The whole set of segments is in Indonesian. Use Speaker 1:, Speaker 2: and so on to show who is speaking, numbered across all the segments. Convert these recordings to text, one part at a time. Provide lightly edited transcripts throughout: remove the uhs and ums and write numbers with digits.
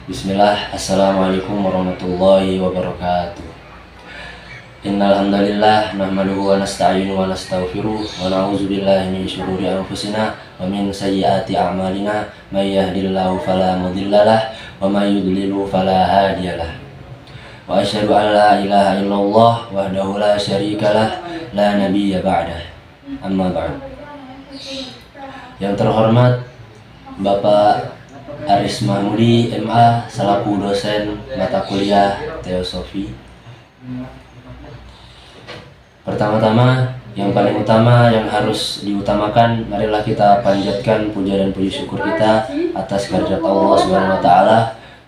Speaker 1: Bismillah, Assalamualaikum warahmatullahi wabarakatuh. Innal hamdalillah nahmaduhu wa nasta'inu wa nastaghfiruh wa na'udzu billahi min syururi anfusina wa min sayyiati a'malina may yahdihillahu fala mudhillalah wa may yudlilhu fala hadiyalah. Wa asyhadu an la ilaha illallah wahdahu la syarikalah la nabiyya ba'dah. Amma ba'd. Yang terhormat Bapak Aris Mahmudi MA selaku dosen mata kuliah Teosofi. Pertama-tama, yang paling utama yang harus diutamakan, marilah kita panjatkan puja dan puji syukur kita atas kehadirat Allah Subhanahu wa taala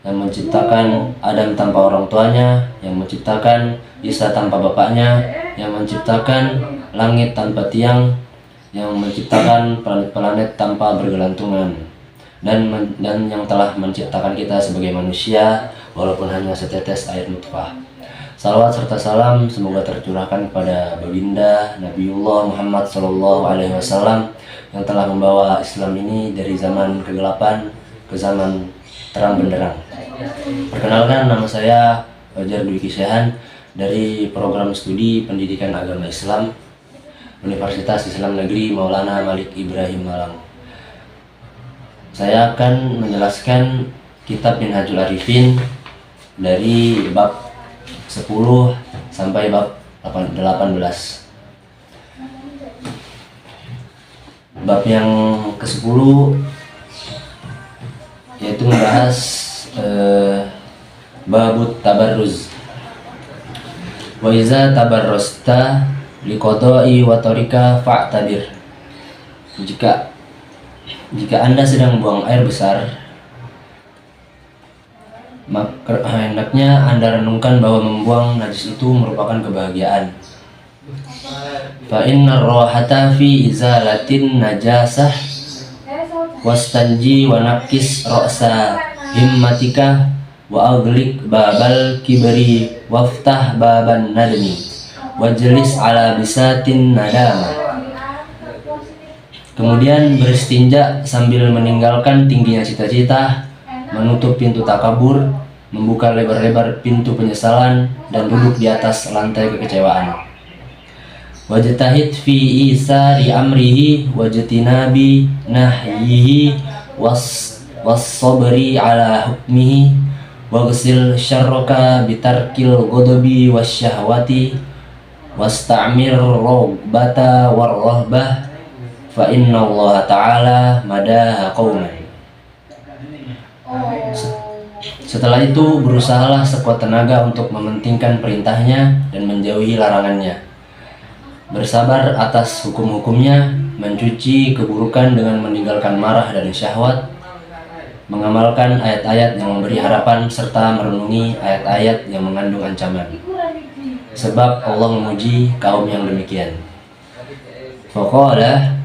Speaker 1: yang menciptakan Adam tanpa orang tuanya, yang menciptakan Isa tanpa bapaknya, yang menciptakan langit tanpa tiang, yang menciptakan planet-planet tanpa bergelantungan, dan yang telah menciptakan kita sebagai manusia walaupun hanya setetes air nutfah. Salawat serta salam semoga tercurahkan kepada baginda Nabiullah Muhammad SAW yang telah membawa Islam ini dari zaman kegelapan ke zaman terang benderang. Perkenalkan, nama saya Fajar Dwi Kisyahan dari program studi Pendidikan Agama Islam Universitas Islam Negeri Maulana Malik Ibrahim Malang. Saya akan menjelaskan kitab Minhajul Arifin dari bab 10 sampai bab 18. Bab yang ke-10 yaitu membahas babut tabarruz. Wa iza tabarrasta liqada'i wa tariqa fa'tabir. Jika Anda sedang buang air besar, maka hendaknya Anda renungkan bahwa membuang najis itu merupakan kebahagiaan. Fa innar rahata fi izalatin najasah wastanji wa nakis ra'sa himmatika wa aghliq babal kibri waftah baban nadmi wajlis ala bisatin nadama. Kemudian beristinja sambil meninggalkan tingginya cita-cita, menutup pintu takabur, membuka lebar-lebar pintu penyesalan, dan duduk di atas lantai kekecewaan. Wajtahid fi isari amrihi wajtinabi nahyihi was-sabri ala hukmihi waghsil syarraka bitarkil ghadabi wasyahwati wasta'mir raghbata warrahbah fa inna Allah ta'ala madaha qauman. Setelah itu berusahalah sekuat tenaga untuk mementingkan perintahnya dan menjauhi larangannya, bersabar atas hukum-hukumnya, mencuci keburukan dengan meninggalkan marah dan syahwat, mengamalkan ayat-ayat yang memberi harapan serta merenungi ayat-ayat yang mengandung ancaman, sebab Allah memuji kaum yang demikian. Faqala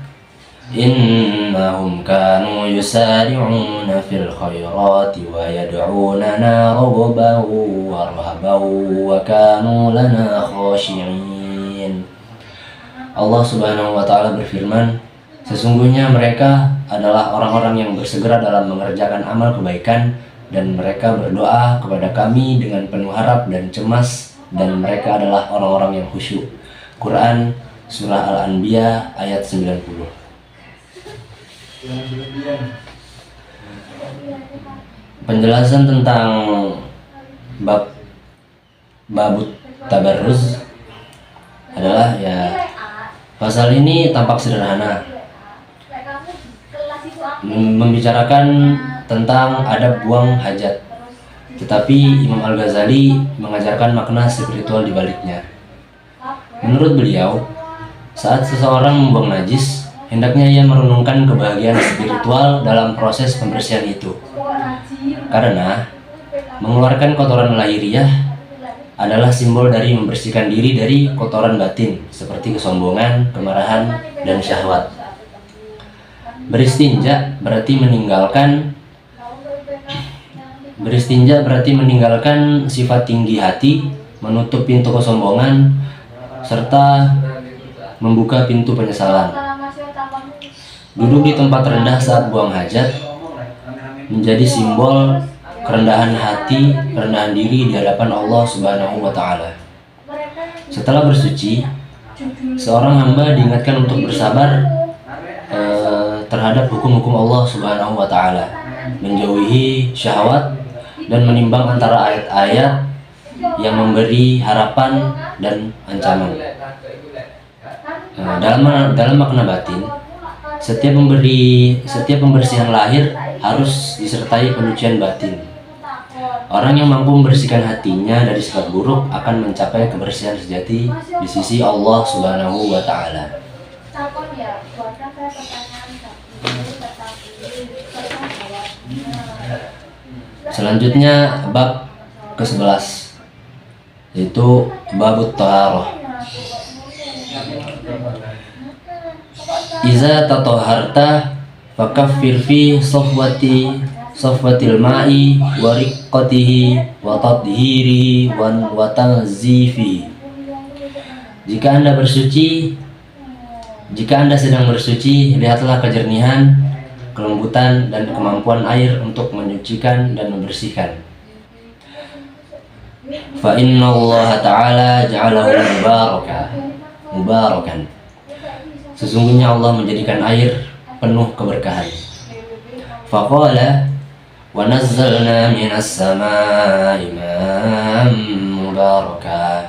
Speaker 1: innahum kanu yusari'una fil khairati wa yad'unana raghaban wa rahaban wa kanu lana khashi'in. Allah Subhanahu wa taala berfirman, sesungguhnya mereka adalah orang-orang yang bersegera dalam mengerjakan amal kebaikan, dan mereka berdoa kepada kami dengan penuh harap dan cemas, dan mereka adalah orang-orang yang khusyuk. Quran Surah Al-Anbiya ayat 90. Penjelasan tentang babut tabarruz adalah pasal ini tampak sederhana, membicarakan tentang adab buang hajat, tetapi Imam Al-Ghazali mengajarkan makna spiritual di baliknya. Menurut beliau, saat seseorang membuang najis, hendaknya ia merenungkan kebahagiaan spiritual dalam proses pembersihan itu. Karena mengeluarkan kotoran lahiriah adalah simbol dari membersihkan diri dari kotoran batin seperti kesombongan, kemarahan, dan syahwat. Beristinja berarti meninggalkan sifat tinggi hati, menutup pintu kesombongan, serta membuka pintu penyesalan. Duduk di tempat rendah saat buang hajat menjadi simbol kerendahan hati, kerendahan diri di hadapan Allah Subhanahu wa taala. Setelah bersuci, seorang hamba diingatkan untuk bersabar terhadap hukum-hukum Allah Subhanahu wa taala, menjauhi syahwat dan menimbang antara ayat-ayat yang memberi harapan dan ancaman. Dalam makna batin, setiap pembersihan lahir harus disertai penyucian batin. Orang yang mampu membersihkan hatinya dari sifat buruk akan mencapai kebersihan sejati di sisi Allah Subhanahu wa taala. Selanjutnya bab ke-11, yaitu babut thaharah. Iza tatahharta fakaffir fi safwatil ma'i wa riqqatihi wa tathhirihi wa tanzifi. Jika Anda sedang bersuci, lihatlah kejernihan, kelembutan dan kemampuan air untuk menyucikan dan membersihkan. Fa inna Allah ta'ala ja'alahu mubarakan. Sesungguhnya Allah menjadikan air penuh keberkahan. Faqala wa nazzalna minas samaa'i ma'an mubaraka.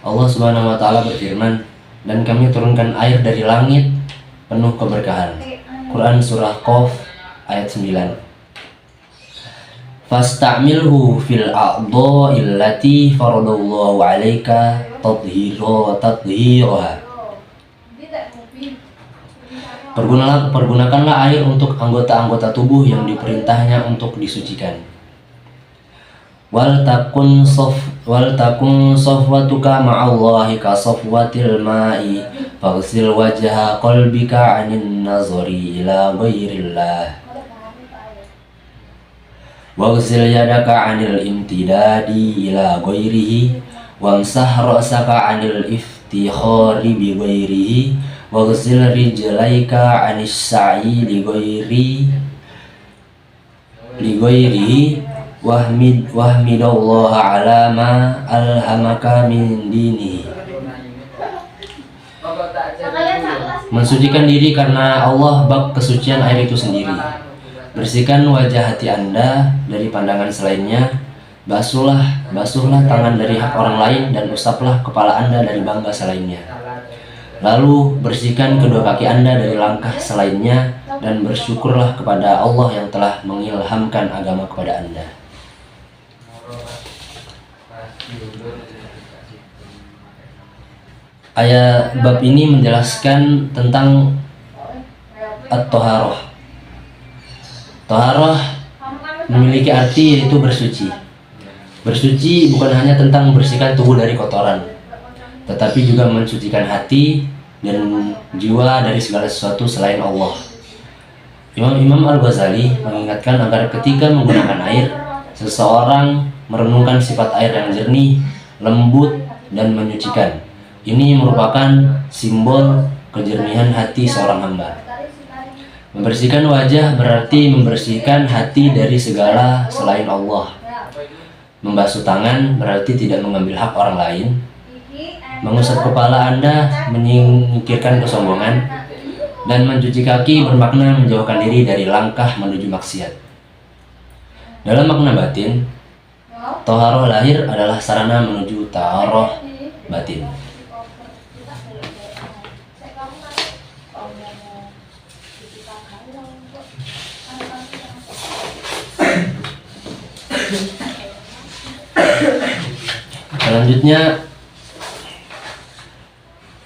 Speaker 1: Allah Subhanahu wa taala berfirman, dan kami turunkan air dari langit penuh keberkahan. Quran surah Qaf ayat 9. Fasta'milhu fil a'dha'il lati faradallahu 'alaika tathhiraha. Pergunakanlah air untuk anggota-anggota tubuh yang diperintahnya untuk disucikan. Wal takun safwatuka ma'allahi ka safwatil ma'i faghsil wajha qalbika 'anin nazari ila ghairillah waghsil yadaka 'anil imtidadi ila ghairihi wamsah ra'saka 'anil iftikhari bi ghairihi waghsil rijlaika 'anis sa'i li ghairihi wahmidallaha 'ala ma alhamaka min dinihi. Mensucikan diri karena Allah bab kesucian air itu sendiri. Bersihkan wajah hati Anda dari pandangan selainnya. Basuhlah tangan dari hak orang lain dan usaplah kepala Anda dari bangga selainnya. Lalu bersihkan kedua kaki Anda dari langkah selainnya dan bersyukurlah kepada Allah yang telah mengilhamkan agama kepada Anda. Ayat bab ini menjelaskan tentang at-thaharah. Thaharah memiliki arti yaitu bersuci. Bersuci bukan hanya tentang membersihkan tubuh dari kotoran, tetapi juga mensucikan hati dan jiwa dari segala sesuatu selain Allah. Imam Al-Ghazali mengingatkan agar ketika menggunakan air, seseorang merenungkan sifat air yang jernih, lembut, dan menyucikan. Ini merupakan simbol kejernihan hati seorang hamba. Membersihkan wajah berarti membersihkan hati dari segala selain Allah. Membasuh tangan berarti tidak mengambil hak orang lain. Mengusap kepala Anda menyingkirkan kesombongan. Dan mencuci kaki bermakna menjauhkan diri dari langkah menuju maksiat. Dalam makna batin, thaharah lahir adalah sarana menuju thaharah batin. Selanjutnya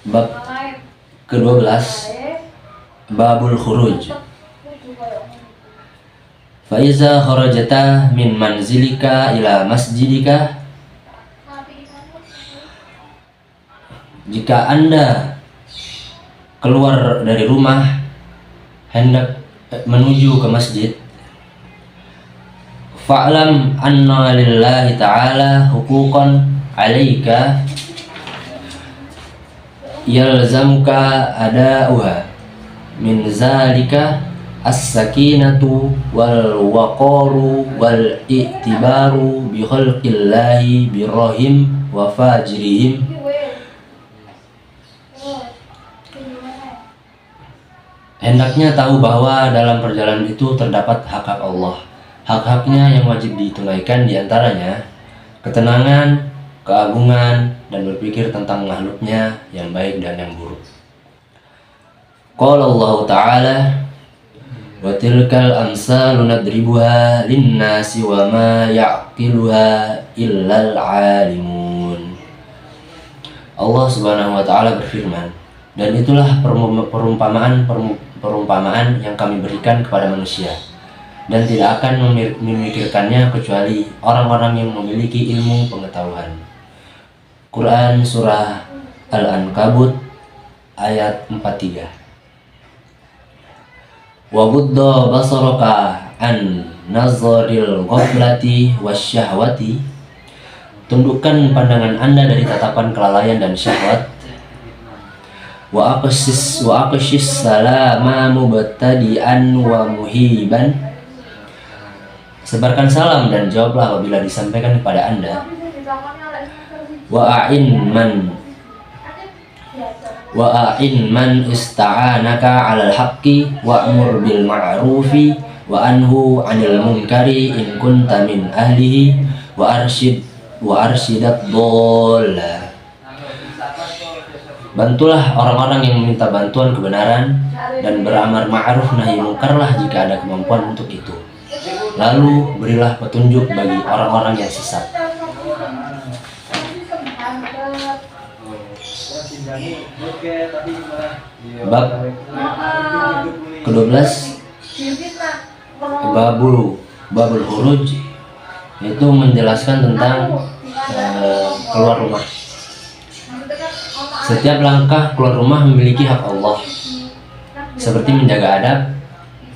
Speaker 1: bab ke-12, babul khuruj. Fa iza kharajata min manzilika ila masjidika, jika Anda keluar dari rumah hendak menuju ke masjid, fa'lam anna lillahi ta'ala huquqan 'alaika yalzamuka ada'uha min zalika as-sakinatu wal waqaru wal i'tibaru bi khalqillahi birrahim wa fajrihim. Hendaknya tahu bahwa dalam perjalanan itu terdapat hak-hak Allah. Hak-haknya yang wajib ditunaikan diantaranya ketenangan, keagungan, dan berpikir tentang makhluknya yang baik dan yang buruk. Qala Allah Ta'ala, wa tilkal amsalu nadribuha linnasi wa ma ya'qiluha illal alimun. Allah Subhanahu wa Ta'ala berfirman, dan itulah perumpamaan yang kami berikan kepada manusia, dan tidak akan memikirkannya kecuali orang-orang yang memiliki ilmu pengetahuan. Quran Surah Al-Ankabut ayat 43. Wa budda basaraka an nazaril ghaflati wasyahwati. Tundukkan pandangan Anda dari tatapan kelalaian dan syahwat. Wa aqsis salama mubtadi'an wa muhiban. Sebarkan salam dan jawablah apabila disampaikan kepada Anda. Wa a'in man ista'anaka 'alal haqqi wa'mur bil ma'rufi wa anhu 'anil munkari in kunta min ahlihi wa arsyidat dhalla. Bantulah orang-orang yang meminta bantuan kebenaran dan beramar ma'ruf nahi mungkarlah jika ada kemampuan untuk itu. Lalu berilah petunjuk bagi orang-orang yang sesat. Bab ke-12 Babul Huruj, yaitu menjelaskan tentang keluar rumah. Setiap langkah keluar rumah memiliki hak Allah, seperti menjaga adab,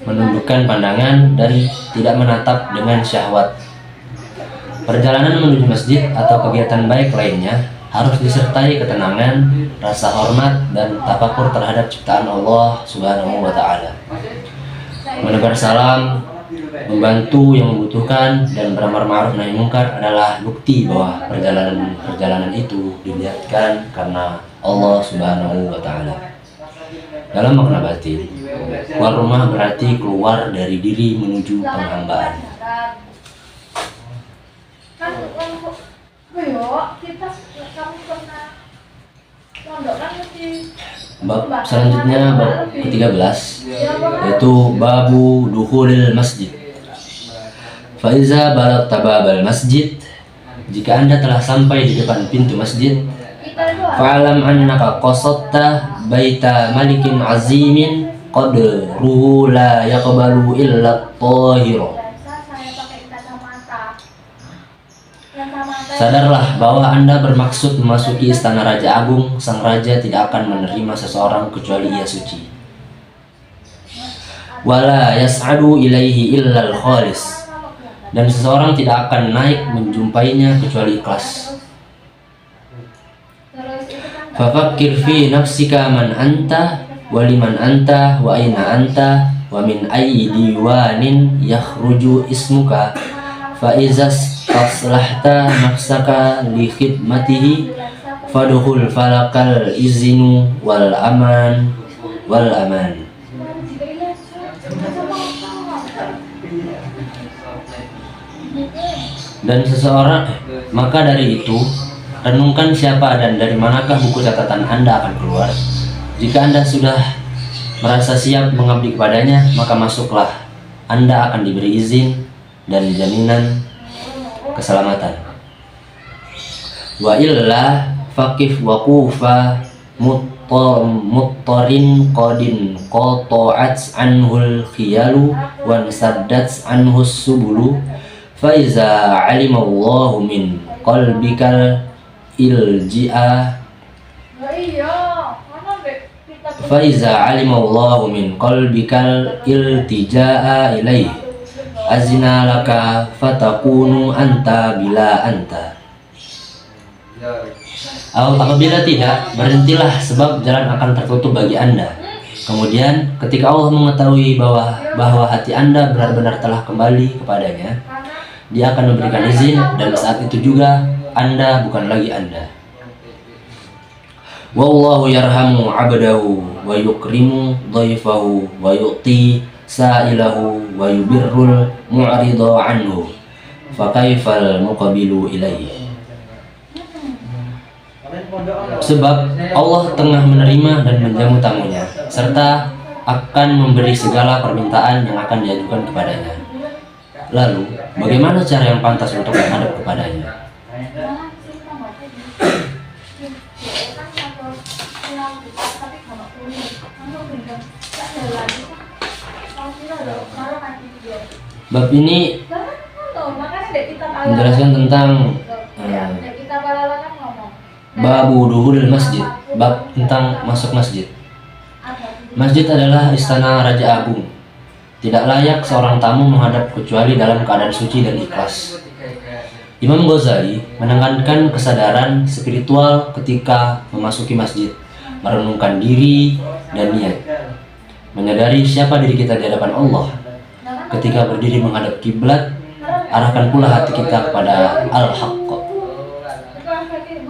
Speaker 1: menundukkan pandangan, dan tidak menatap dengan syahwat. Perjalanan menuju masjid atau kegiatan baik lainnya harus disertai ketenangan, rasa hormat, dan tafakur terhadap ciptaan Allah Subhanahu wa Ta'ala. Menebar salam, membantu yang membutuhkan, dan beramar ma'ruf nahi mungkar adalah bukti bahwa perjalanan itu diniatkan karena Allah Subhanahu wa Ta'ala. Dalam makna batin, keluar rumah berarti keluar dari diri menuju penghambaan. Bab selanjutnya, bab ke-13, yaitu babu dukhulil masjid. Faiza balagta babal masjid, jika Anda telah sampai di depan pintu masjid, fa'alam annaka qasadta baita malikin azimin qadruhu la yaqbalu illa at-tahira. Sadarlah bahwa Anda bermaksud memasuki istana Raja Agung. Sang Raja tidak akan menerima seseorang kecuali ia suci. Wala yas'adu ilaihi illal khalis, dan seseorang tidak akan naik menjumpainya kecuali ikhlas. Fafakkir fi nafsika man anta wa liman anta wa aina anta wa min ayyi diwanin yakhruju ismuka fa izas taslahta nafsaka li khidmatihi fadkhul falakal izinu wal aman. Dan maka dari itu renungkan siapa dan dari manakah buku catatan Anda akan keluar. Jika Anda sudah merasa siap mengabdi kepadanya, maka masuklah. Anda akan diberi izin dan jaminan keselamatan. Wa illa faqif waqufa muttarin qadin qata'at anhul khiyalu wa saddat anhus subulu fa iza alimallahu min qalbikal ilji'a Faiza alimallahu min qalbikal iltija'a ilaih azina laka fatakunu anta bila anta. Apabila tidak, berhentilah sebab jalan akan tertutup bagi Anda. Kemudian ketika Allah mengetahui bahwa hati Anda benar-benar telah kembali kepadanya, Dia akan memberikan izin, dan saat itu juga Anda bukan lagi Anda. Wallahu yarhamu 'abdahu wa yukrimu dhaifahu wa yu'ti sa'ilahu wa yubirrul mu'rida anhu fa kaifal muqabilu ilaihi. Sebab Allah tengah menerima dan menjamu tamunya, serta akan memberi segala permintaan yang akan diajukan kepadanya. Lalu, bagaimana cara yang pantas untuk menghadap kepadanya? Bab ini menjelaskan tentang babu duhulil masjid, bab tentang masuk masjid. Masjid adalah istana Raja Agung. Tidak layak seorang tamu menghadap kecuali dalam keadaan suci dan ikhlas. Imam Ghazali menekankan kesadaran spiritual ketika memasuki masjid, merenungkan diri dan niat, menyadari siapa diri kita di hadapan Allah. Ketika berdiri menghadap kiblat, arahkan pula hati kita kepada Al-Haqq.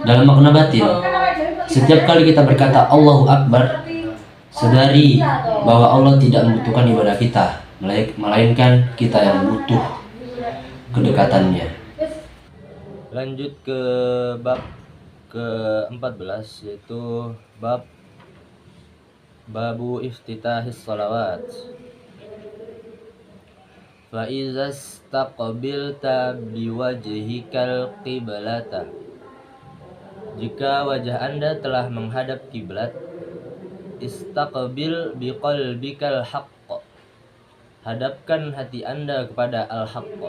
Speaker 1: Dalam makna batin, setiap kali kita berkata Allahu Akbar, sadari bahwa Allah tidak membutuhkan ibadah kita, melainkan kita yang butuh kedekatannya. Lanjut ke bab ke-14, yaitu babu iftitahis salawat. Fa iza istaqbilta biwajhikal qiblata, jika wajah Anda telah menghadap kiblat, istaqbil biqalbikal haqq, hadapkan hati Anda kepada al-haqq.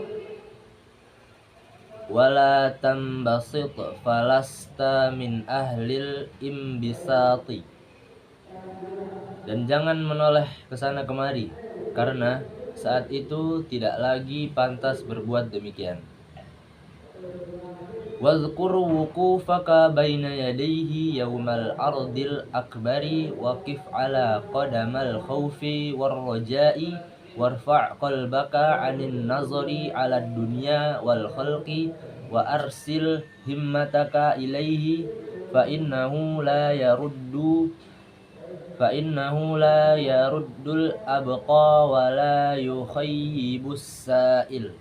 Speaker 1: Wala tambasit falasta min ahlil imbisati, dan jangan menoleh ke sana kemari, karena saat itu tidak lagi pantas berbuat demikian. Wazkur wuqufaka baina yadayhi yawmal ardil akbari waqif ala qadamal khawfi war raja'i warfa' qalbaka 'anil nazari 'ala dunya wal khalqi wa arsil himmataka ilaihi fa innahu la yaruddul abqa wa la yukhayyibus sa'il.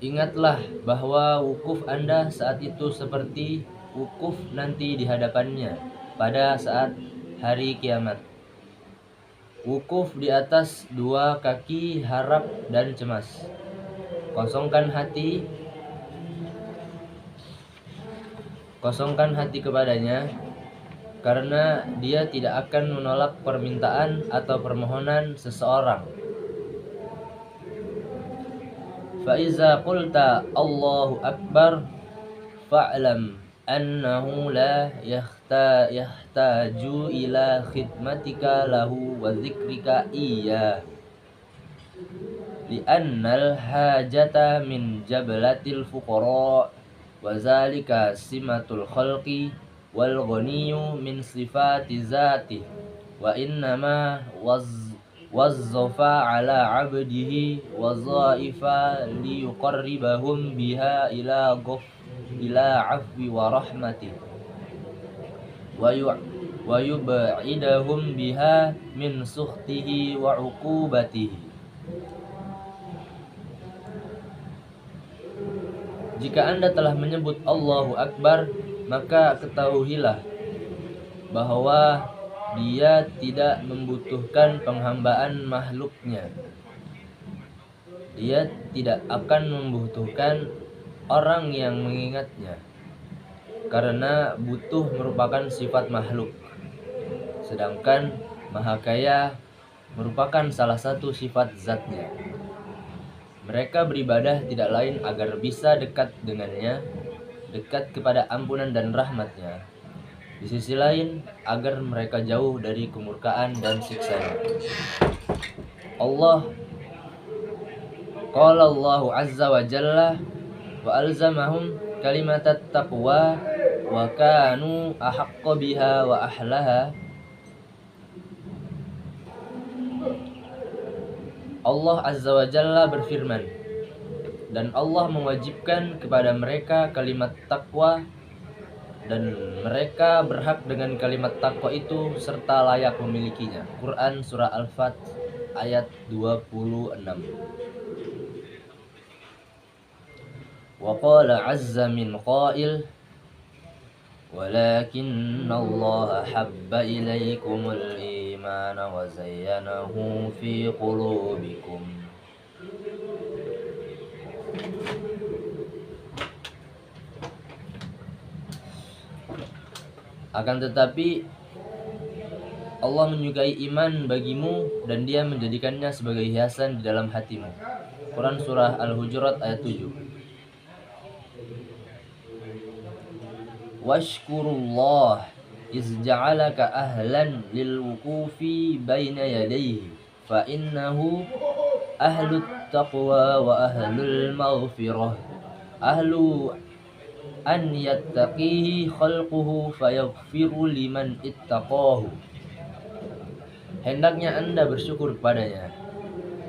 Speaker 1: Ingatlah bahwa wukuf Anda saat itu seperti wukuf nanti di hadapannya pada saat hari kiamat. Wukuf di atas dua kaki harap dan cemas. Kosongkan hati kepadanya, karena Dia tidak akan menolak permintaan atau permohonan seseorang. Fa iza qulta Allahu Akbar fa'lam annahu la yahtaju ila khidmatika lahu wa zikrika iya, li'annal hajata min jablatil fuqara wa zalika simatul khalqi wal ghaniyyu min sifati zati wa innama wazzafa ala abdihi wazaifa liyuqarribahum biha ila afwi wa rahmati wa yub'idahum biha min sukhtihi wa uqubatihi. Jika Anda telah menyebut Allahu Akbar, maka ketahuilah bahwa Dia tidak membutuhkan penghambaan makhluknya. Dia tidak akan membutuhkan orang yang mengingatnya, karena butuh merupakan sifat makhluk, sedangkan Maha Kaya merupakan salah satu sifat zatnya. Mereka beribadah tidak lain agar bisa dekat dengannya, dekat kepada ampunan dan rahmatnya. Di sisi lain, agar mereka jauh dari kemurkaan dan siksanya. Qala Allahu Azza wa Jalla wa alzamahum kalimatat taqwa wa kanu ahaqqa biha wa ahlaha. Allah Azza wa Jalla berfirman, dan Allah mewajibkan kepada mereka kalimat takwa, dan mereka berhak dengan kalimat takwa itu serta layak memilikinya. Quran Surah Al-Fat ayat 26. Wa qala azza min qail, walakinna Allah habba ilaikumul imana wa zayyanahu fi qulubikum. Akan tetapi Allah menyukai iman bagimu dan Dia menjadikannya sebagai hiasan di dalam hatimu. Quran Surah Al-Hujurat ayat 7. Washkurullah iz ja'alaka ahlan lil wuqufi baina yadayhi fa innahu ahlut taqwa wa ahlul maghfirah ahlu an yattaqihi khalquhu fayaghfiru liman ittaqahu. Hendaknya Anda bersyukur kepadanya,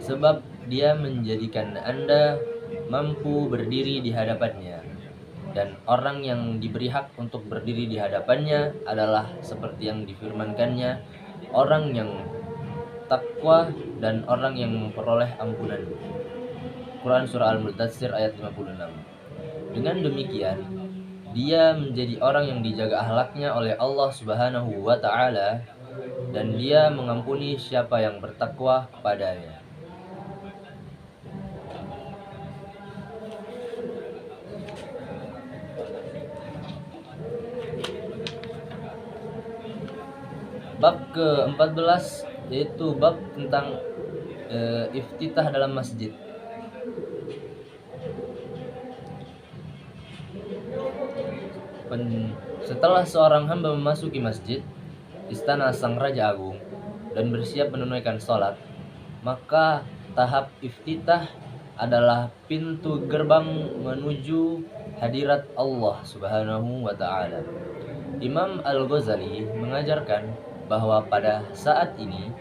Speaker 1: sebab Dia menjadikan Anda mampu berdiri di hadapannya, dan orang yang diberi hak untuk berdiri di hadapannya adalah seperti yang difirmankannya, orang yang takwa dan orang yang memperoleh ampunan. Quran Surah Al-Mudaththir ayat 56. Dengan demikian, dia menjadi orang yang dijaga akhlaknya oleh Allah Subhanahu wa Ta'ala, dan Dia mengampuni siapa yang bertakwa kepadanya. Bab ke-14 yaitu bab tentang iftitah dalam masjid. Setelah seorang hamba memasuki masjid, istana sang Raja Agung, dan bersiap menunaikan sholat, maka tahap iftitah adalah pintu gerbang menuju hadirat Allah Subhanahu wa Ta'ala. Imam Al-Ghazali mengajarkan bahwa pada saat ini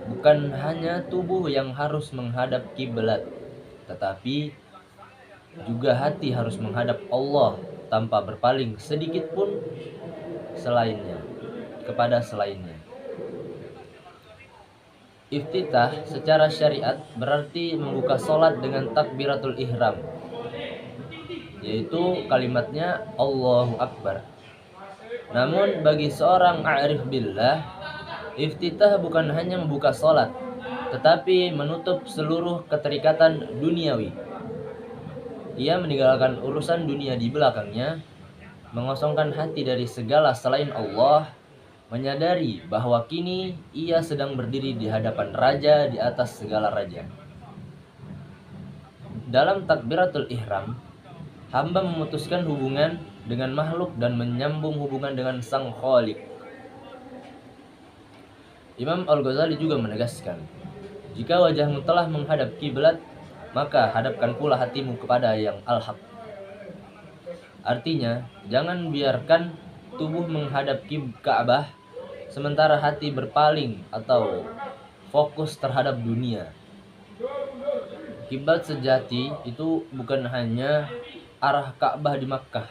Speaker 1: bukan hanya tubuh yang harus menghadap kiblat, tetapi juga hati harus menghadap Allah tanpa berpaling sedikit pun kepada selainnya. Iftitah secara syariat berarti membuka sholat dengan takbiratul ihram, yaitu kalimatnya Allahu Akbar. Namun bagi seorang a'rif billah, iftitah bukan hanya membuka sholat, tetapi menutup seluruh keterikatan duniawi. Ia meninggalkan urusan dunia di belakangnya, mengosongkan hati dari segala selain Allah, menyadari bahwa kini ia sedang berdiri di hadapan Raja di atas segala raja. Dalam takbiratul ihram, hamba memutuskan hubungan dengan makhluk dan menyambung hubungan dengan Sang Khaliq. Imam Al-Ghazali juga menegaskan, jika wajahmu telah menghadap kiblat, maka hadapkan pula hatimu kepada yang al-haq. Artinya, jangan biarkan tubuh menghadap Ka'bah sementara hati berpaling atau fokus terhadap dunia. Kiblat sejati itu bukan hanya arah Ka'bah di Makkah,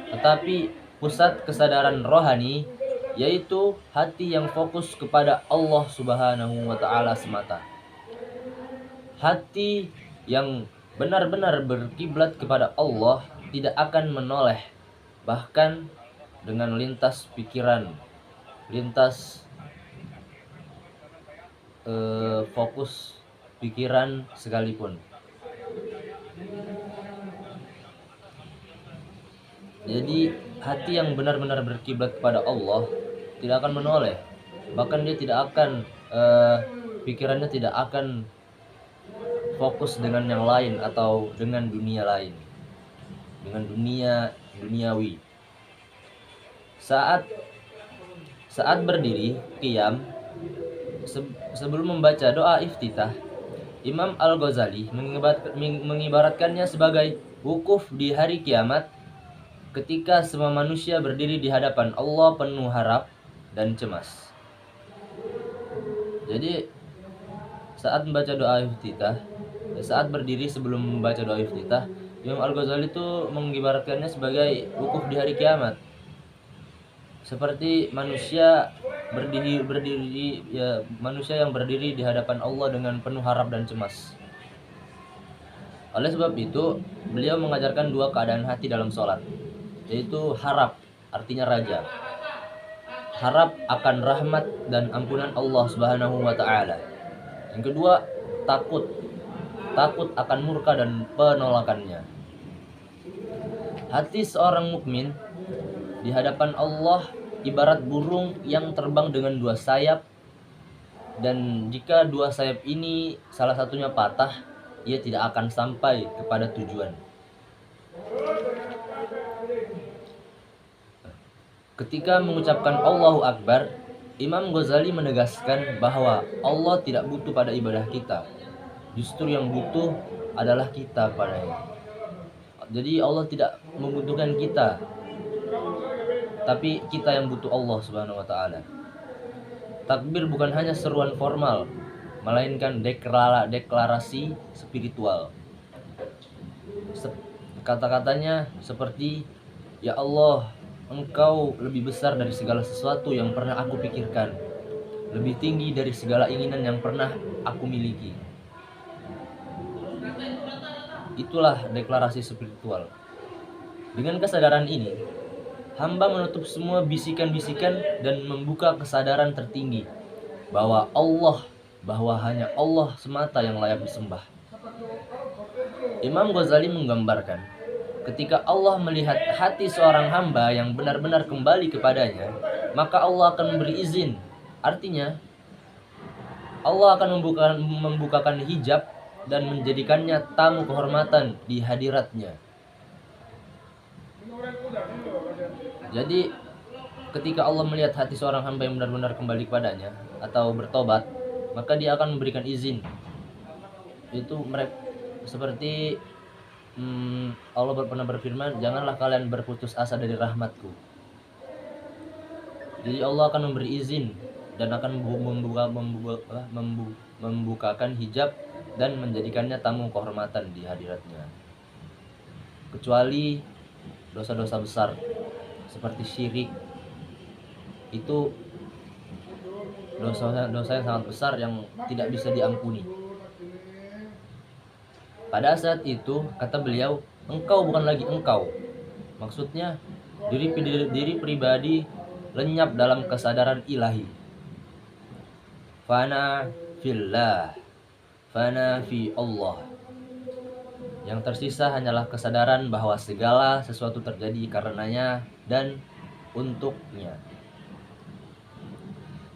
Speaker 1: tetapi pusat kesadaran rohani, yaitu hati yang fokus kepada Allah Subhanahu wa Ta'ala semata. Hati yang benar-benar berkiblat kepada Allah tidak akan menoleh, bahkan dengan lintas pikiran, lintas fokus pikiran sekalipun. Jadi hati yang benar-benar berkiblat kepada Allah tidak akan menoleh, bahkan dia tidak akan pikirannya tidak akan fokus dengan yang lain atau dengan dunia lain, dengan duniawi. Saat berdiri qiyam, sebelum membaca doa iftitah, Imam Al-Ghazali mengibaratkannya sebagai wukuf di hari kiamat, ketika semua manusia berdiri di hadapan Allah penuh harap dan cemas. Jadi saat membaca doa iftitah, saat berdiri sebelum membaca doa iftitah, Imam Al-Ghazali itu mengibaratkannya sebagai wukuf di hari kiamat. Seperti manusia manusia yang berdiri di hadapan Allah dengan penuh harap dan cemas. Oleh sebab itu, beliau mengajarkan dua keadaan hati dalam sholat, yaitu harap, artinya raja. Harap akan rahmat dan ampunan Allah Subhanahu wa Ta'ala. Yang kedua, takut akan murka dan penolakannya. Hati seorang mukmin di hadapan Allah ibarat burung yang terbang dengan dua sayap, dan jika dua sayap ini salah satunya patah, ia tidak akan sampai kepada tujuan. Ketika mengucapkan Allahu Akbar, Imam Ghazali menegaskan bahwa Allah tidak butuh pada ibadah kita. Justru yang butuh adalah kita padanya. Jadi Allah tidak membutuhkan kita, tapi kita yang butuh Allah Subhanahu wa Ta'ala. Takbir bukan hanya seruan formal, melainkan deklarasi spiritual. Kata-katanya seperti, "Ya Allah, Engkau lebih besar dari segala sesuatu yang pernah aku pikirkan, lebih tinggi dari segala inginan yang pernah aku miliki." Itulah deklarasi spiritual. Dengan kesadaran ini, hamba menutup semua bisikan-bisikan dan membuka kesadaran tertinggi bahwa hanya Allah semata yang layak disembah. Imam Ghazali menggambarkan, ketika Allah melihat hati seorang hamba yang benar-benar kembali kepadanya, maka Allah akan memberi izin. Artinya, Allah akan membukakan hijab dan menjadikannya tamu kehormatan di hadiratnya. Jadi, ketika Allah melihat hati seorang hamba yang benar-benar kembali kepadanya atau bertobat, maka dia akan memberikan izin. Itu mereka seperti Allah pernah berfirman, "Janganlah kalian berputus asa dari rahmatku." Jadi Allah akan memberi izin dan akan membukakan hijab dan menjadikannya tamu kehormatan di hadiratnya. Kecuali dosa-dosa besar seperti syirik, itu dosa yang sangat besar yang tidak bisa diampuni. Pada saat itu, kata beliau, engkau bukan lagi engkau. Maksudnya, diri pribadi lenyap dalam kesadaran ilahi. Fana fillah, fana fi Allah. Yang tersisa hanyalah kesadaran bahwa segala sesuatu terjadi karenanya dan untuknya.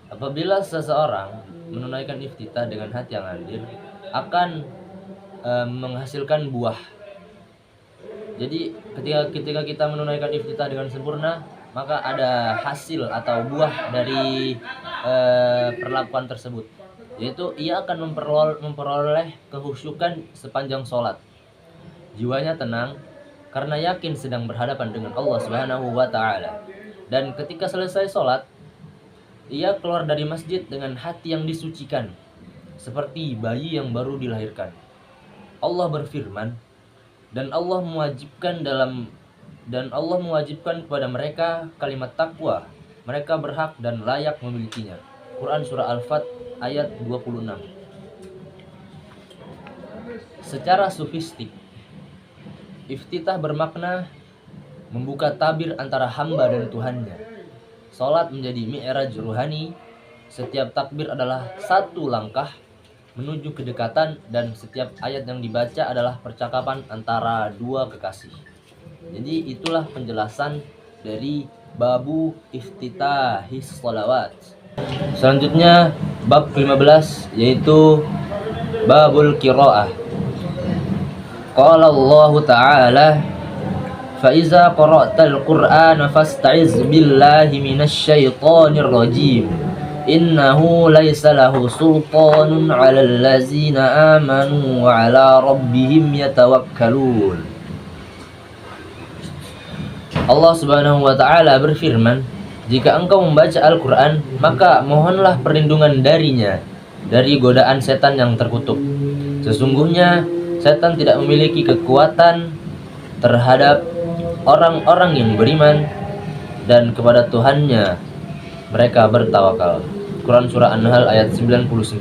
Speaker 1: Apabila seseorang menunaikan iftitah dengan hati yang hadir, akan menghasilkan buah. Jadi ketika kita menunaikan iftitah dengan sempurna, maka ada hasil atau buah dari perlakuan tersebut, yaitu ia akan memperoleh kehusyukan sepanjang sholat. Jiwanya tenang karena yakin sedang berhadapan dengan Allah Subhanahu wa Ta'ala. Dan ketika selesai sholat, ia keluar dari masjid dengan hati yang disucikan, seperti bayi yang baru dilahirkan. Allah berfirman, dan Allah mewajibkan kepada mereka kalimat takwa. Mereka berhak dan layak memilikinya. Quran surah Al-Fat ayat 26. Secara sufistik, iftitah bermakna membuka tabir antara hamba dan Tuhannya. Salat menjadi mi'raj ruhani. Setiap takbir adalah satu langkah menuju kedekatan, dan setiap ayat yang dibaca adalah percakapan antara dua kekasih. Jadi itulah penjelasan dari babu iftitahis sholawat. Selanjutnya bab 15, yaitu babul qiraah. Qala Allah Ta'ala, fa iza qara'tal Qur'ana fasta'iz billahi minasy syaithanir rajim. Innahu laisa lahu sultanun 'alal ladzina amanu wa 'ala rabbihim yatawakkalun. Allah Subhanahu wa Ta'ala berfirman, jika engkau membaca Al-Quran, maka mohonlah perlindungan darinya dari godaan setan yang terkutuk. Sesungguhnya setan tidak memiliki kekuatan terhadap orang-orang yang beriman dan kepada Tuhannya mereka bertawakal. Quran Surah An-Nahl ayat 99.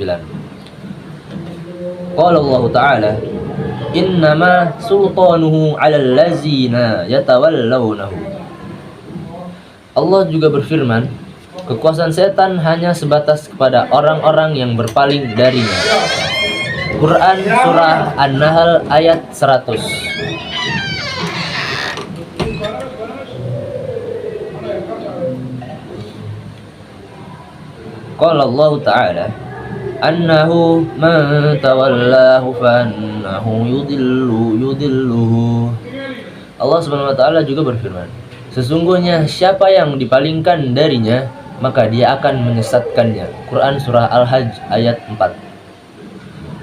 Speaker 1: Qala Allah Ta'ala, innama sultanuhu 'alal ladzina yatawallawnahu. Allah juga berfirman, kekuasaan setan hanya sebatas kepada orang-orang yang berpaling darinya. Quran Surah An-Nahl ayat 100. Qala Allah Ta'ala, annahu man tawallahu fannahu yudilluhu. Allah Subhanahu wa taala juga berfirman, sesungguhnya siapa yang dipalingkan darinya, maka dia akan menyesatkannya. Quran Surah Al-Hajj ayat 4.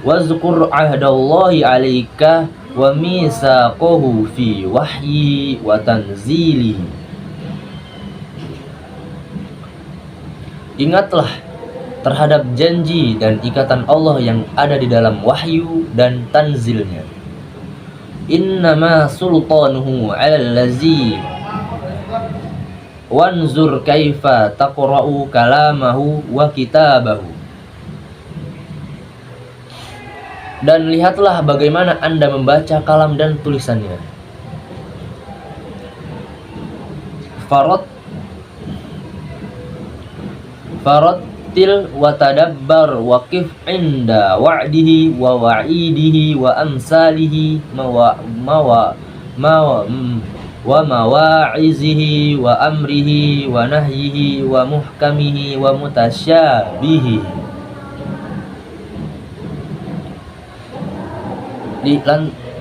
Speaker 1: Wazkur ahdallahi 'alaika wa mitsaqahu fi wahyi wa tanzilihi. Ingatlah terhadap janji dan ikatan Allah yang ada di dalam wahyu dan tanzilnya. Innama sultanuhu 'alal ladzi wanzur kaifa taqra'u kalamahu wa kitabahu. Dan lihatlah bagaimana Anda membaca kalam dan tulisannya. Farattil wa tadabbar wa qif inda wa'dihi wa wa'idihi wa amsalihi wa mawa'izihi wa amrihi wa nahyihi wa muhkamihi wa mutasyabihi.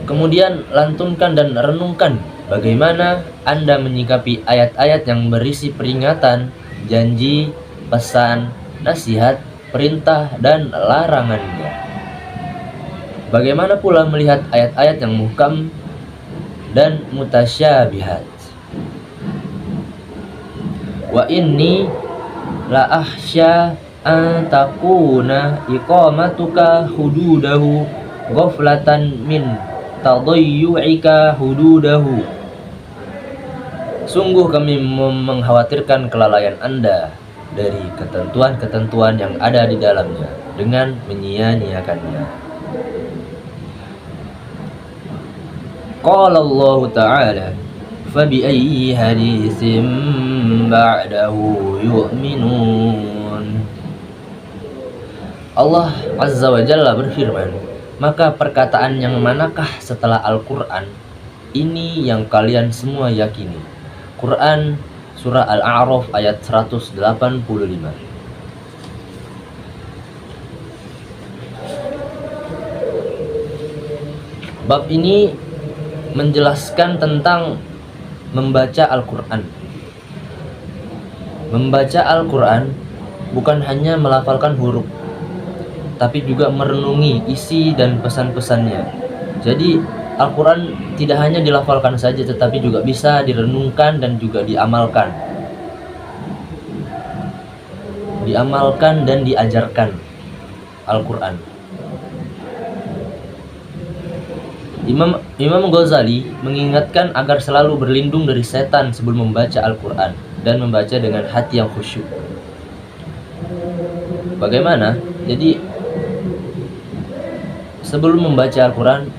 Speaker 1: Kemudian lantunkan dan renungkan bagaimana Anda menyikapi ayat-ayat yang berisi peringatan, janji, pesan, nasihat, perintah, dan larangannya. Bagaimana pula melihat ayat-ayat yang muhkam dan mutasyabihat. Wa inni la ahsya an takuna iqamatuka hududahu ghaflatan min tadayyu'ika hududahu. Sungguh kami mengkhawatirkan kelalaian Anda dari ketentuan-ketentuan yang ada di dalamnya dengan menyia-nyiakannya. Qala Allah Ta'ala, fabi'ayyi haditsin ba'dahu yu'minun. Allah Azza wa Jalla berfirman, maka perkataan yang manakah setelah Al-Quran ini yang kalian semua yakini. Quran Surah Al-A'raf ayat 185. Bab ini menjelaskan tentang membaca Al-Quran. Membaca Al-Quran bukan hanya melafalkan huruf, tapi juga merenungi isi dan pesan-pesannya. Jadi Al-Quran tidak hanya dilafalkan saja, tetapi juga bisa direnungkan dan juga diamalkan. Diamalkan dan diajarkan Al-Quran. Imam Ghazali mengingatkan agar selalu berlindung dari setan sebelum membaca Al-Quran dan membaca dengan hati yang khusyuk. Bagaimana? Jadi sebelum membaca Al-Quran,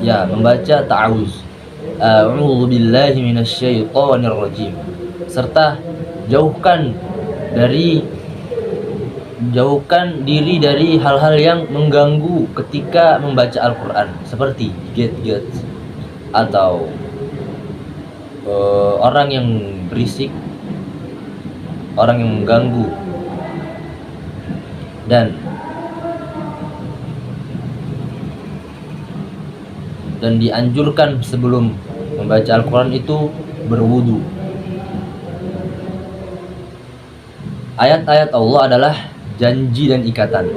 Speaker 1: ya, membaca ta'awuz, a'udzu billahi minasyaitonir rajim, serta jauhkan diri dari hal-hal yang mengganggu ketika membaca Al-Quran, seperti gate atau orang yang berisik, orang yang mengganggu, dan dianjurkan sebelum membaca Al-Quran itu berwudu. Ayat-ayat Allah adalah janji dan ikatan.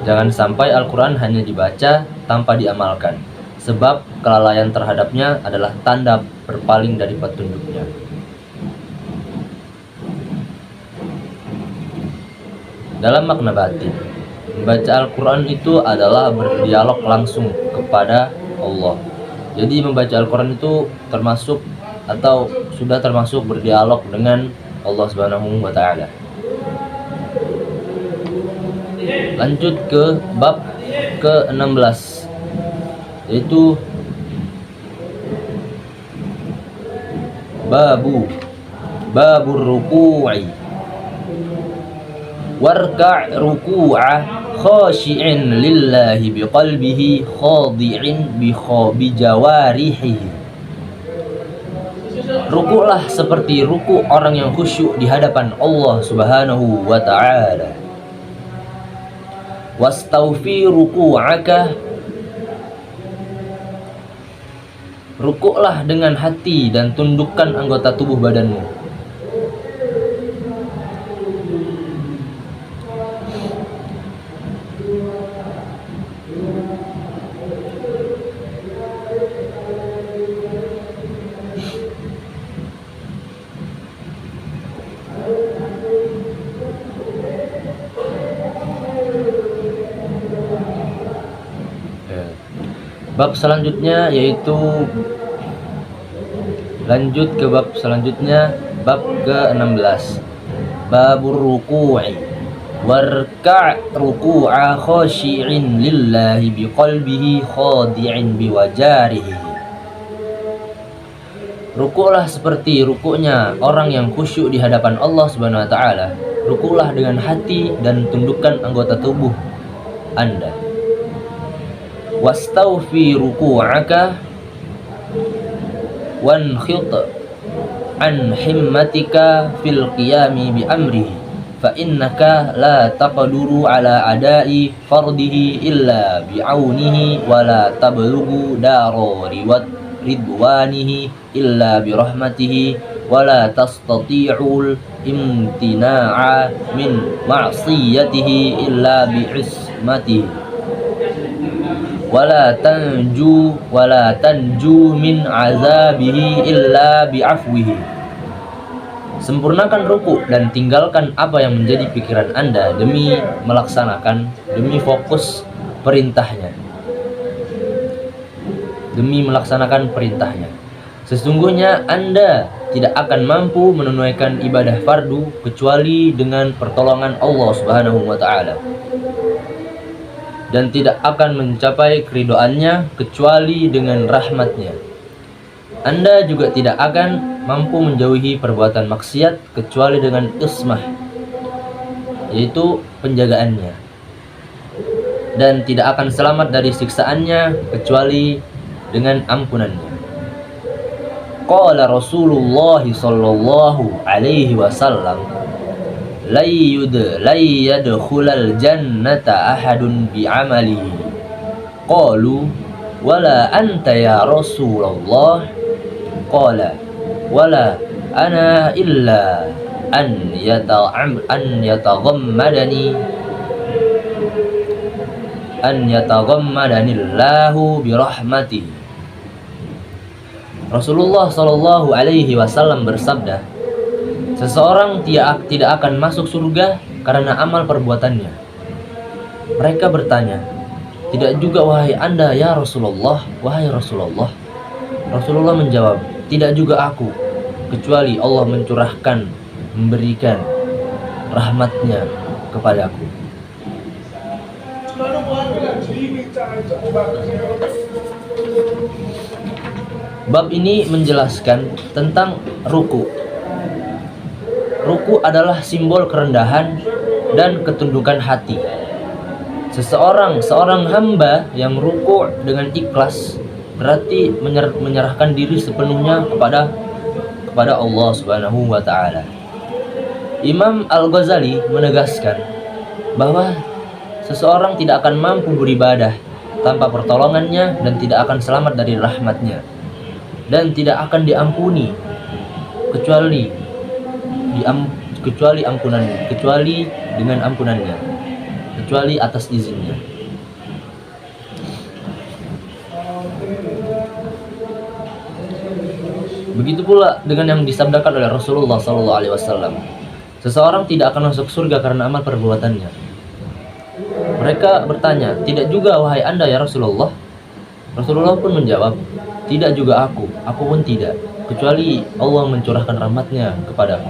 Speaker 1: Jangan sampai Al-Quran hanya dibaca tanpa diamalkan, sebab kelalaian terhadapnya adalah tanda berpaling dari petunjuknya. Dalam makna batin, Membaca Al-Quran itu adalah berdialog langsung kepada Allah. Jadi membaca Al-Quran itu termasuk atau sudah termasuk berdialog dengan Allah Subhanahu wa Ta'ala. Lanjut ke bab ke-16, yaitu babur ruku'i. Warka' ruku'a khashi'in lillahi biqalbihi khadi'in bijawarihi. Rukuklah seperti ruku orang yang khusyuk di hadapan Allah Subhanahu wa Ta'ala. Wastaufi ruku'aka, rukuklah dengan hati dan tundukkan anggota tubuh badanmu. Bab selanjutnya yaitu lanjut ke bab selanjutnya, bab ke-16, babur ruku'i. Warka' ruku'a khashi'in lillahi biqalbihi khadi'in biwajarihi. Rukuklah seperti rukuknya orang yang khusyuk di hadapan Allah Subhanahu wa Ta'ala. Rukuklah dengan hati dan tundukkan anggota tubuh Anda. Wastaufi ruku'aka wankhit an himmatika fil qiyami bi amrihi fa innaka la taqduru ala adai fardihi illa bi aunihi wa la tablughu daro ridwanihi illa bi rahmatihi wa la tastati'ul imtina'a min ma'siyatihi illa bi ismatihi wala tanju min azabihi illa bi'afwihi. Sempurnakan ruku dan tinggalkan apa yang menjadi pikiran Anda demi fokus perintahnya. Demi melaksanakan perintahnya. Sesungguhnya Anda tidak akan mampu menunaikan ibadah fardu kecuali dengan pertolongan Allah Subhanahu wa Ta'ala, dan tidak akan mencapai keridhoannya kecuali dengan rahmatnya. Anda juga tidak akan mampu menjauhi perbuatan maksiat kecuali dengan ismah, yaitu penjagaannya, dan tidak akan selamat dari siksaannya kecuali dengan ampunannya. Qala Rasulullah sallallahu alaihi wasallam, la yadkhulal jannata ahadun bi'amalihi. Qalu wala anta ya Rasulullah. Qala wala ana illa an yataghammadani Allahu birahmatihi. Rasulullah sallallahu alaihi wasallam bersabda, seseorang tidak akan masuk surga karena amal perbuatannya. Mereka bertanya, tidak juga wahai Anda ya Rasulullah, wahai Rasulullah. Rasulullah menjawab, tidak juga aku, kecuali Allah memberikan rahmatnya kepadaku. Bab ini menjelaskan tentang ruku. Ruku adalah simbol kerendahan dan ketundukan hati. Seorang hamba yang ruku dengan ikhlas berarti menyerahkan diri sepenuhnya kepada Allah Subhanahu wa Ta'ala. Imam Al-Ghazali menegaskan bahwa seseorang tidak akan mampu beribadah tanpa pertolongannya dan tidak akan selamat dari rahmatnya, dan tidak akan diampuni kecuali dengan ampunannya, kecuali atas izinnya. Begitu pula dengan yang disabdakan oleh Rasulullah SAW, seseorang tidak akan masuk surga karena amal perbuatannya. Mereka bertanya, "Tidak juga wahai Anda ya Rasulullah?" Rasulullah pun menjawab, "Tidak juga aku pun tidak, kecuali Allah mencurahkan rahmatnya kepadaku."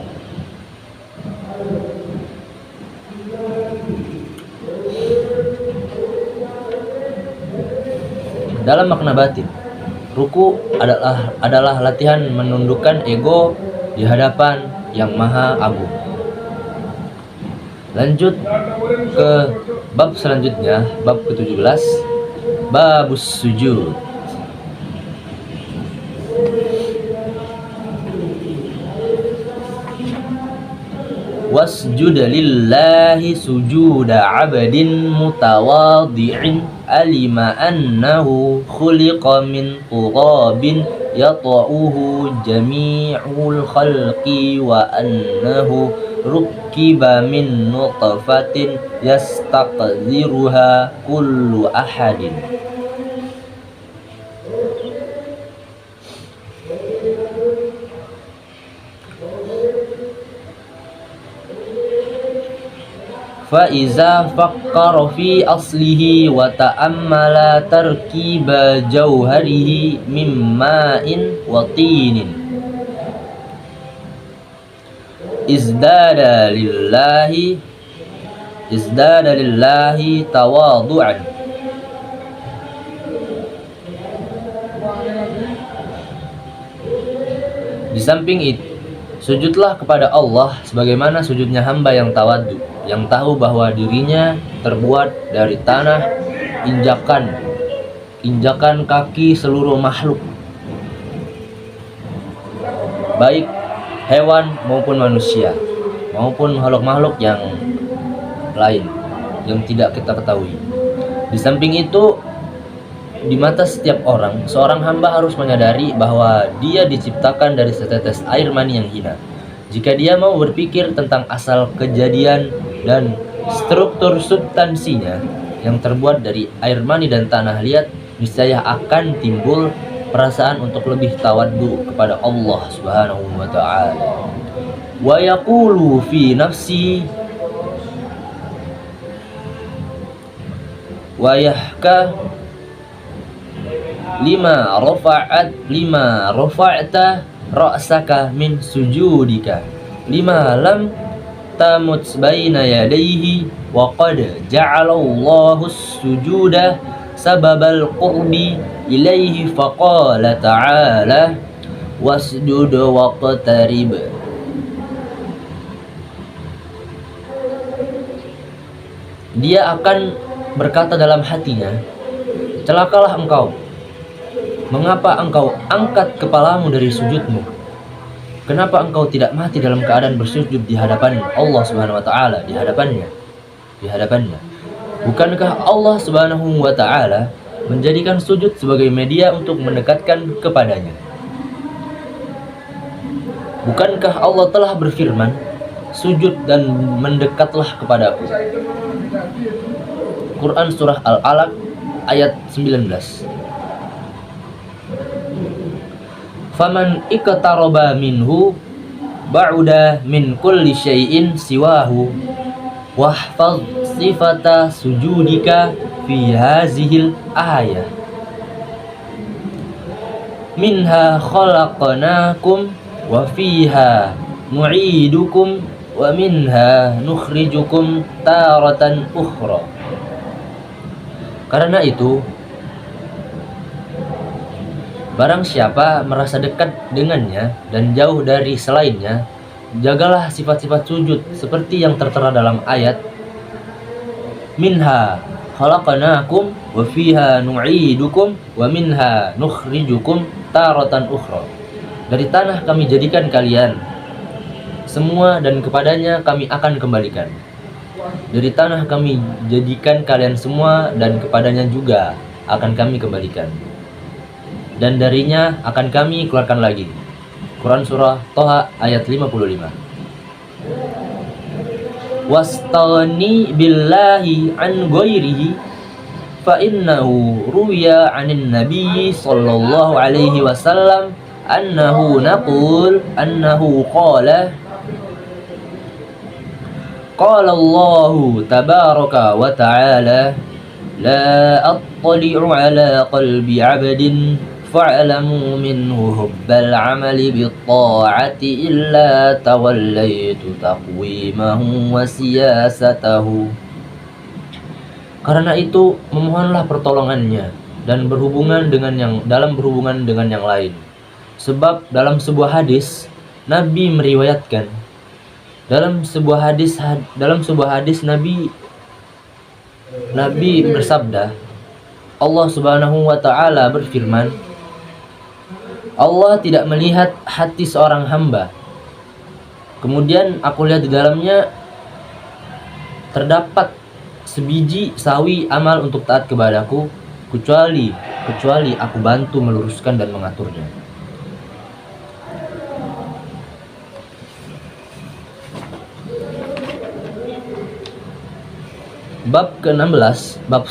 Speaker 1: Dalam makna batin, ruku adalah latihan menundukkan ego di hadapan yang maha agung. Lanjut ke bab selanjutnya, bab ke-17, babus sujud. Wasjud lillahi sujuda abdin mutawadhi'in alima annahu khuliqa min turabin yata'uhu jami'ul khalqi wa annahu rukkiba min nutfatin yastaqziruha kullu ahadin. Fa'iza fakkara fi aslihi wa ta'ammala tarkiba jauharihi mimma'in wa tinin izdada lillahi tawadu'an. Di samping itu, sujudlah kepada Allah sebagaimana sujudnya hamba yang tawadhu, yang tahu bahwa dirinya terbuat dari tanah, injakan kaki seluruh makhluk, baik hewan maupun manusia, maupun makhluk-makhluk yang lain yang tidak kita ketahui. Di samping itu, di mata setiap orang, seorang hamba harus menyadari bahwa dia diciptakan dari setetes air mani yang hina. Jika dia mau berpikir tentang asal kejadian dan struktur substansinya yang terbuat dari air mani dan tanah liat, niscaya akan timbul perasaan untuk lebih tawadhu kepada Allah Subhanahu wa ta'ala. Wa yaqulu fi nafsi wa yahka lima rafa'ta ra'saka min sujudika lima lam tamut baina yadayhi wa qad ja'alallahu as-sujuda sababal qurbi ilaihi faqala ta'ala wasjud waqtarib. Dia akan berkata dalam hatinya, celakalah engkau, mengapa engkau angkat kepalamu dari sujudmu? Kenapa engkau tidak mati dalam keadaan bersujud di hadapan Allah Subhanahu wa ta'ala, di hadapannya? Bukankah Allah Subhanahu wa ta'ala menjadikan sujud sebagai media untuk mendekatkan kepadanya? Bukankah Allah telah berfirman, sujud dan mendekatlah kepadaku? Quran surah Al-Alaq ayat 19. Faman iqtaraba minhu ba'uda min kulli syai'in siwahu wahfaz sifata sujudika fi hazihil ayah minha khalaqnakum wa fiha nu'idukum wa minha nukhrijukum taratan ukhra. Karena itu, barang siapa merasa dekat dengannya dan jauh dari selainnya, jagalah sifat-sifat sujud seperti yang tertera dalam ayat minha khalaqnakum wa fiha nu'idukum wa minha nukhrijukum taratan ukhra. Dari tanah kami jadikan kalian semua dan kepadanya kami akan kembalikan. Dari tanah kami jadikan kalian semua dan kepadanya juga akan kami kembalikan. Dan darinya akan kami keluarkan lagi. Quran surah Toha ayat 55. Wastaghni billahi an ghairihi fa innahu ruwiya 'anin nabiy sallallahu alaihi wasallam annahu qala Qala Allahu tabaraka wa ta'ala la attali'u ala qalbi 'abdin fa'lamu minhu hubbal 'amali bitta'ati illa tawallaitu taqwimahu wa siyasatahu. Karena itu memohonlah pertolongannya dan dalam berhubungan dengan yang lain. Sebab dalam sebuah hadis Nabi meriwayatkan, dalam sebuah hadis Nabi bersabda, Allah Subhanahu wa taala berfirman, Allah tidak melihat hati seorang hamba, kemudian aku lihat di dalamnya terdapat sebiji sawi amal untuk taat kepadaku, kecuali aku bantu meluruskan dan mengaturnya. Bab ke-16, bab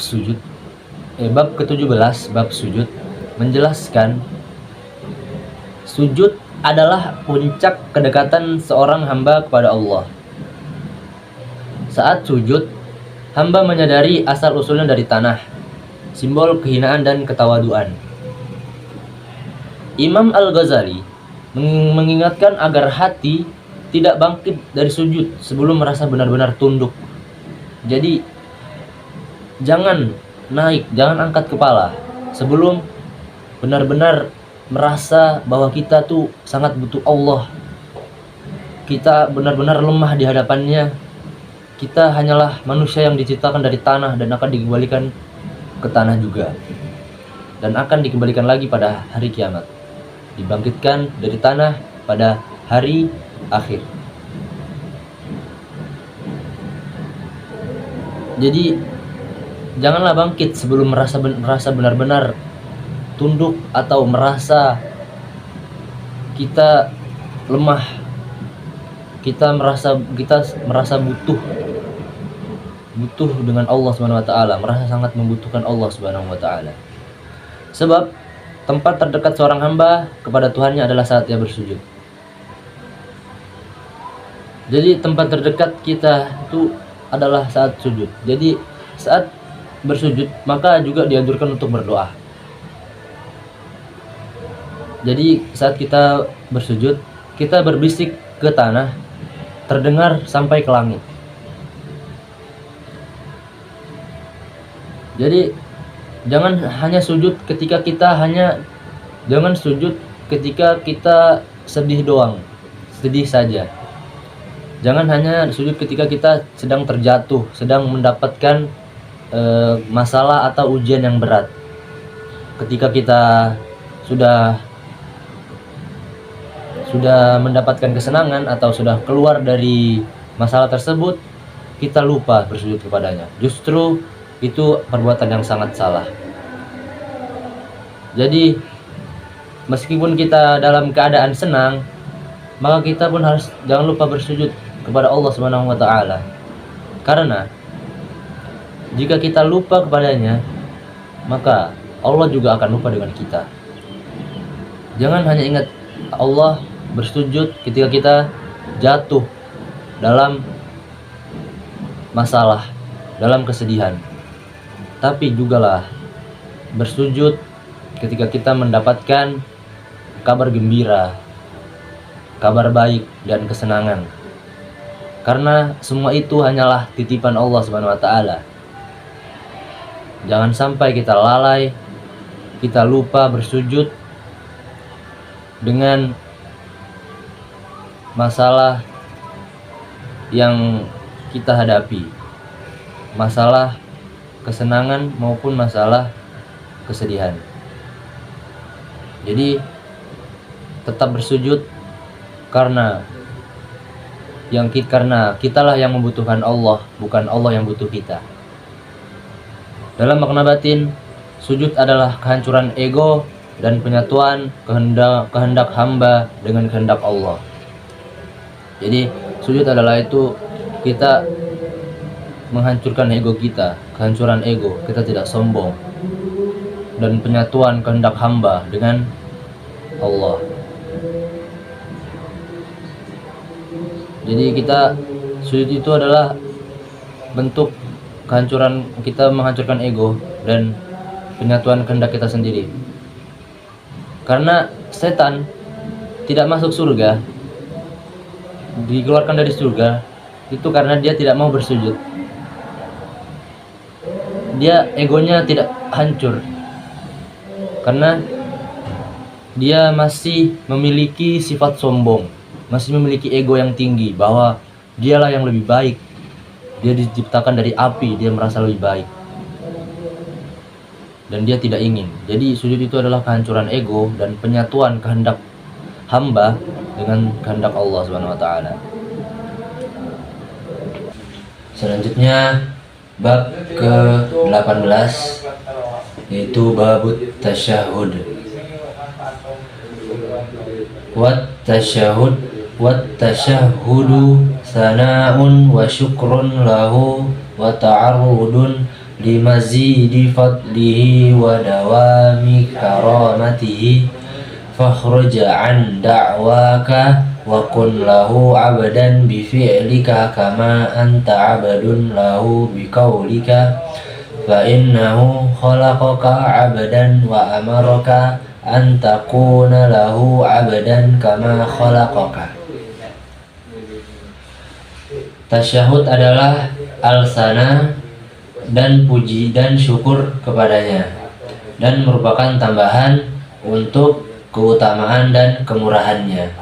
Speaker 1: ke-17, bab sujud menjelaskan sujud adalah puncak kedekatan seorang hamba kepada Allah. Saat sujud, hamba menyadari asal-usulnya dari tanah, simbol kehinaan dan ketawaduan. Imam Al-Ghazali mengingatkan agar hati tidak bangkit dari sujud sebelum merasa benar-benar tunduk. Jadi, jangan angkat kepala sebelum benar-benar merasa bahwa kita tuh sangat butuh Allah. Kita benar-benar lemah di hadapannya. Kita hanyalah manusia yang diciptakan dari tanah dan akan dikembalikan ke tanah juga. Dan akan dikembalikan lagi pada hari kiamat. Dibangkitkan dari tanah pada hari akhir. Jadi janganlah bangkit sebelum merasa benar-benar tunduk atau merasa kita lemah. Kita merasa butuh dengan Allah Subhanahu wa taala, merasa sangat membutuhkan Allah Subhanahu wa taala. Sebab tempat terdekat seorang hamba kepada Tuhannya adalah saat dia bersujud. Jadi tempat terdekat kita itu adalah saat sujud. Jadi saat bersujud maka juga dianjurkan untuk berdoa. Jadi saat kita bersujud, kita berbisik ke tanah, terdengar sampai ke langit. Jadi jangan hanya sujud ketika kita sedih doang, sedih saja. Jangan hanya sujud ketika kita sedang terjatuh, sedang mendapatkan masalah atau ujian yang berat. Ketika kita sudah mendapatkan kesenangan atau sudah keluar dari masalah tersebut, kita lupa bersujud kepadanya. Justru itu perbuatan yang sangat salah. Jadi meskipun kita dalam keadaan senang, maka kita pun jangan lupa bersujud kepada Allah Subhanahu wa taala. Karena jika kita lupa kepadanya, maka Allah juga akan lupa dengan kita. Jangan hanya ingat Allah bersujud ketika kita jatuh dalam masalah, dalam kesedihan. Tapi jugalah bersujud ketika kita mendapatkan kabar gembira, kabar baik dan kesenangan. Karena semua itu hanyalah titipan Allah Subhanahu wa taala. Jangan sampai kita lalai, kita lupa bersujud dengan masalah yang kita hadapi, masalah kesenangan maupun masalah kesedihan. Jadi tetap bersujud karena kitalah yang membutuhkan Allah, bukan Allah yang butuh kita. Dalam makna batin, sujud adalah kehancuran ego dan penyatuan kehendak hamba dengan kehendak Allah. Jadi sujud adalah itu kita menghancurkan ego kita, kehancuran ego, kita tidak sombong, dan penyatuan kehendak hamba dengan Allah. Jadi kita Sujud itu adalah bentuk kehancuran kita, menghancurkan ego dan penyatuan kehendak kita sendiri. Karena setan tidak masuk surga, dikeluarkan dari surga itu karena dia tidak mau bersujud. Dia egonya tidak hancur karena dia masih memiliki sifat sombong, masih memiliki ego yang tinggi bahwa dialah yang lebih baik. Dia diciptakan dari api, dia merasa lebih baik dan dia tidak ingin. Jadi sujud itu adalah kehancuran ego dan penyatuan kehendak hamba dengan kehendak Allah Subhanahu wa taala. Selanjutnya bab ke-18 yaitu babut tasyahud. Wat tasyahhudu sana'un wa syukrun lahu wa ta'arrudun limazidi fadlihi wa dawami karamatihi fakhruj an da'waka wa kun lahu abdan bi fi'lika kama anta abdun lahu bi qaulika fa innahu khalaqaka abdan wa amaraka an takuna lahu abdan kama khalaqaka. Tasyahud adalah al-sana dan puji dan syukur kepadanya, dan merupakan tambahan untuk keutamaan dan kemurahannya.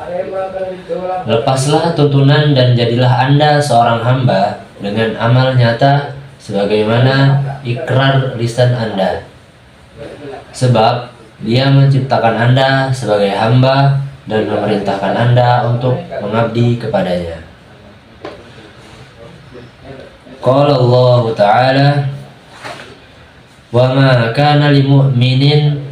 Speaker 1: Lepaslah tuntunan dan jadilah Anda seorang hamba dengan amal nyata sebagaimana ikrar lisan Anda, sebab Dia menciptakan Anda sebagai hamba dan memerintahkan Anda untuk mengabdi kepadanya. Qala Allah Ta'ala, wa ma kana lil mu'minin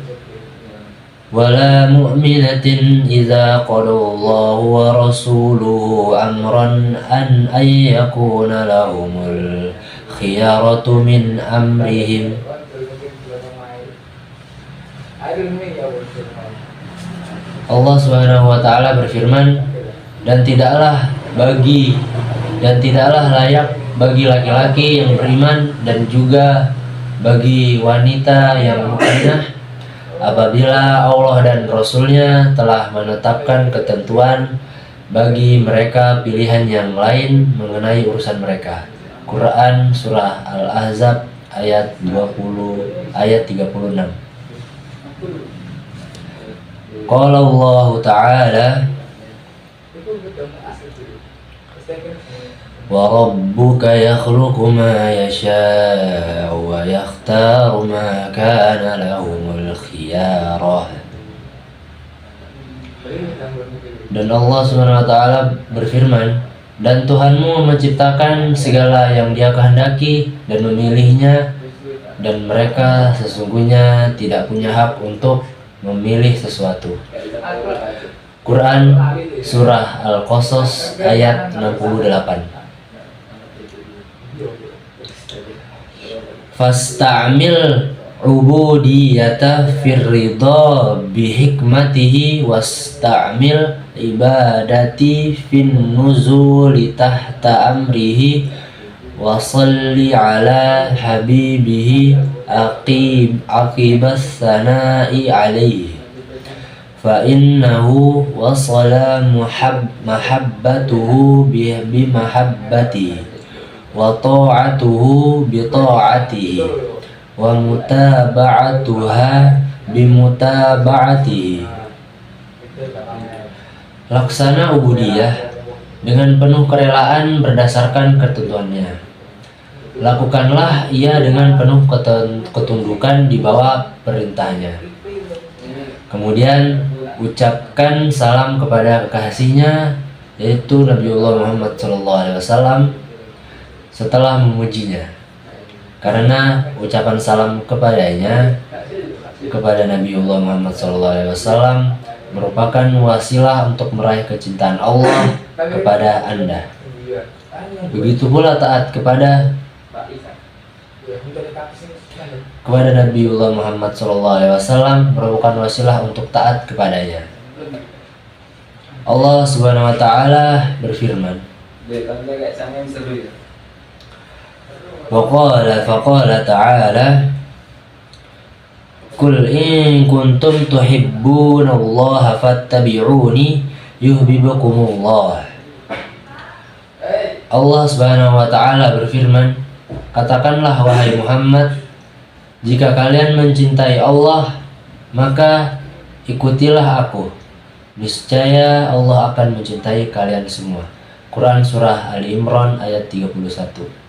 Speaker 1: wala mu'minatin idza qadallahu wa rasuluhu amran an yakuna lahumul khiyaratu min amrihim. Allah Subhanahu wa taala berfirman, dan tidaklah layak bagi laki-laki yang beriman dan juga bagi wanita yang mukminah apabila Allah dan Rasul-Nya telah menetapkan ketentuan bagi mereka pilihan yang lain mengenai urusan mereka. Quran Surah Al-Ahzab ayat 36. Qala Allah Ta'ala, wa rabbuka yakhluqu ma yasha'u wa yakhtaru ma kana lahumul khiyarah. Dan Allah Subhanahu wa taala berfirman, dan Tuhanmu menciptakan segala yang Dia kehendaki dan memilihnya, dan mereka sesungguhnya tidak punya hak untuk memilih sesuatu. Quran Surah Al-Qasas ayat 68. Fasta'mil ubudiyata firridha bihikmatihi wasta'mil ibadati fin nuzuli tahta amrihi wa salli ala habibihi aqibas sana'i alaihi fa innahu wasala mahabbatuhu bimahabbatihi wa ta'atuhu bi ta'atihi wa mutaba'atuha bi mutaba'atihi. Laksana ubudiyah dengan penuh kerelaan berdasarkan ketentuannya. Lakukanlah ia dengan penuh ketundukan di bawah perintahnya. Kemudian ucapkan salam kepada kekasihnya, yaitu Nabiullah Muhammad SAW, setelah memujinya, karena ucapan salam kepadanya, kepada Nabiullah Muhammad SAW, merupakan wasilah untuk meraih kecintaan Allah kepada Anda. Begitu pula taat kepada Nabiullah Muhammad SAW merupakan wasilah untuk taat kepadanya. Allah Subhanahu wa taala berfirman, Faqala ta'ala Qul in kuntum tuhibbunallaha fattabi'uni yuhibbukumullah. Allah Subhanahu wa taala berfirman, katakanlah wahai Muhammad, jika kalian mencintai Allah, maka ikutilah aku. Niscaya Allah akan mencintai kalian semua. Quran surah Ali Imran ayat 31.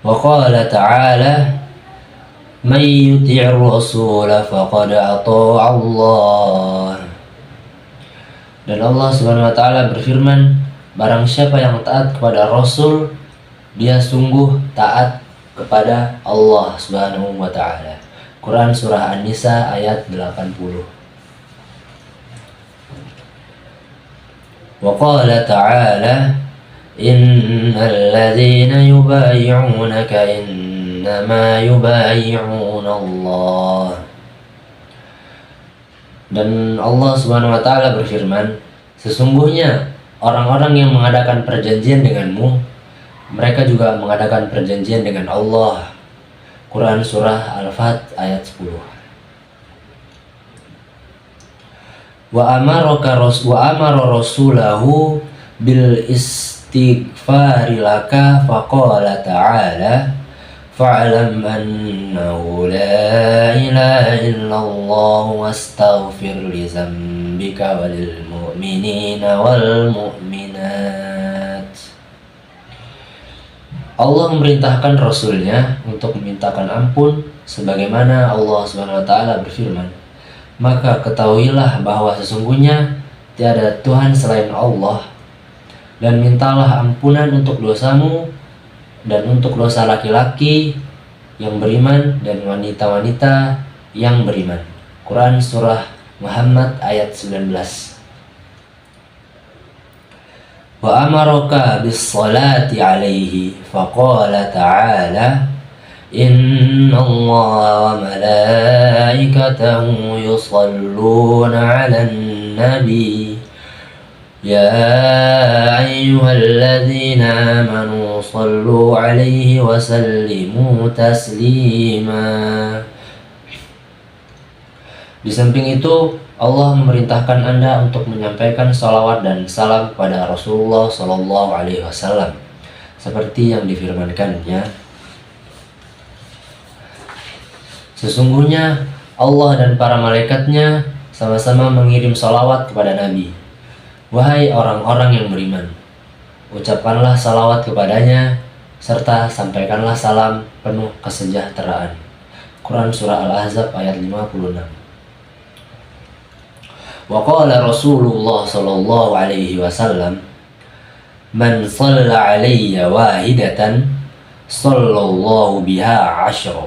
Speaker 1: Wa qala ta'ala may yuti'ir rasul faqad ata'a Allah. Dan Allah Subhanahu wa taala berfirman, barang siapa yang taat kepada Rasul, dia sungguh taat kepada Allah Subhanahu wa taala. Quran surah An-Nisa ayat 80. Wa qala ta'ala innal ladzina yubayyi'unaka innama yubayyi'una Allah. Dan Allah Subhanahu wa taala berfirman, sesungguhnya orang-orang yang mengadakan perjanjian denganmu, mereka juga mengadakan perjanjian dengan Allah. Quran surah Al-Fat ayat 10. Wa amara rasulahu bil istighfari laka faqala ta'ala fa'lam annahu la ilaha illallah wastaghfir li dzambika walil mu'minina wal mu'minat. Allah memerintahkan Rasulnya untuk memintakan ampun sebagaimana Allah Subhanahu wa taala berfirman, maka ketahuilah bahwa sesungguhnya tiada Tuhan selain Allah, dan mintalah ampunan untuk dosamu dan untuk dosa laki-laki yang beriman dan wanita-wanita yang beriman. Quran surah Muhammad ayat 19. Wa amaraka bis salati alaihi faqala ta'ala inna Allah wa malaikatahu yusalluna 'alan nabi ya ayyuhalladzina amanu sallu 'alaihi wa sallimu taslima. Di samping itu, Allah memerintahkan Anda untuk menyampaikan salawat dan salam kepada Rasulullah Shallallahu Alaihi Wasallam, seperti yang difirmankannya. Sesungguhnya Allah dan para malaikatnya sama-sama mengirim salawat kepada Nabi. Wahai orang-orang yang beriman, ucapkanlah salawat kepadanya, serta sampaikanlah salam penuh kesejahteraan. Quran surah Al-Ahzab ayat 56. Wa qala Rasulullah sallallahu alaihi wasallam, man shalla alayya wahidatan sallallahu biha 'ashra.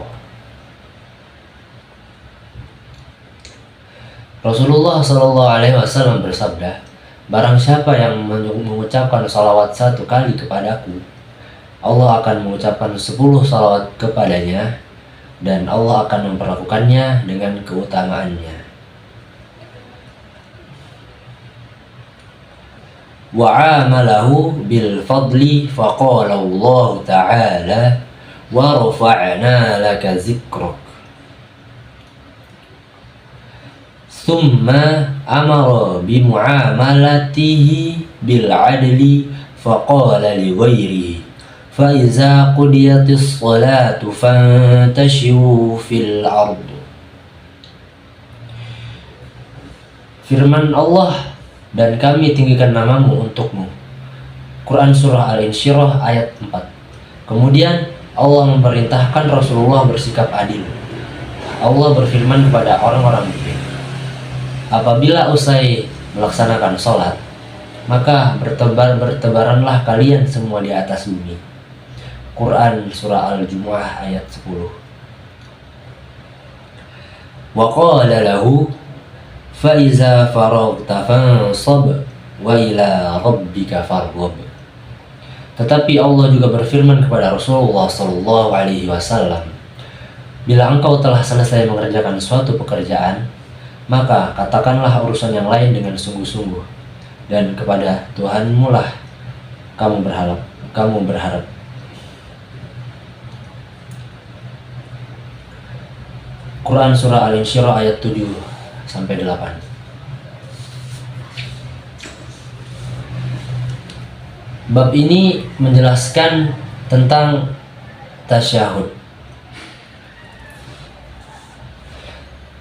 Speaker 1: Rasulullah sallallahu alaihi wasallam bersabda, barang siapa yang mengucapkan salawat satu kali kepadaku, Allah akan mengucapkan 10 salawat kepadanya, dan Allah akan memperlakukannya dengan keutamaannya. Wa'amalahu bil fadli faqala Allah ta'ala wa rafa'na laka zikrak. Thumma amara bi mu'amalatihi bil adli faqala li ghairihi fa iza qudiyatis salatu fantashiru fil ard. Firman Allah, dan kami tinggikan namamu untukmu. Quran surah Al-Insyirah ayat 4. Kemudian Allah memerintahkan Rasulullah bersikap adil. Allah berfirman kepada orang-orang mukmin, apabila usai melaksanakan sholat, maka bertebaranlah kalian semua di atas bumi. Quran surah Al-Jumu'ah ayat 10. Wa qala lahu فَإِذَا فَرَغْتَ فَانصَبْ وَإِلَى رَبِّكَ فَارْغَب. Tetapi Allah juga berfirman kepada Rasulullah Sallallahu Alaihi Wasallam, bila engkau telah selesai mengerjakan suatu pekerjaan, maka katakanlah urusan yang lain dengan sungguh-sungguh, dan kepada Tuhanmu lah kamu berharap. Quran Surah Al-Insyirah ayat 7-8. Bab ini menjelaskan tentang tasyahud.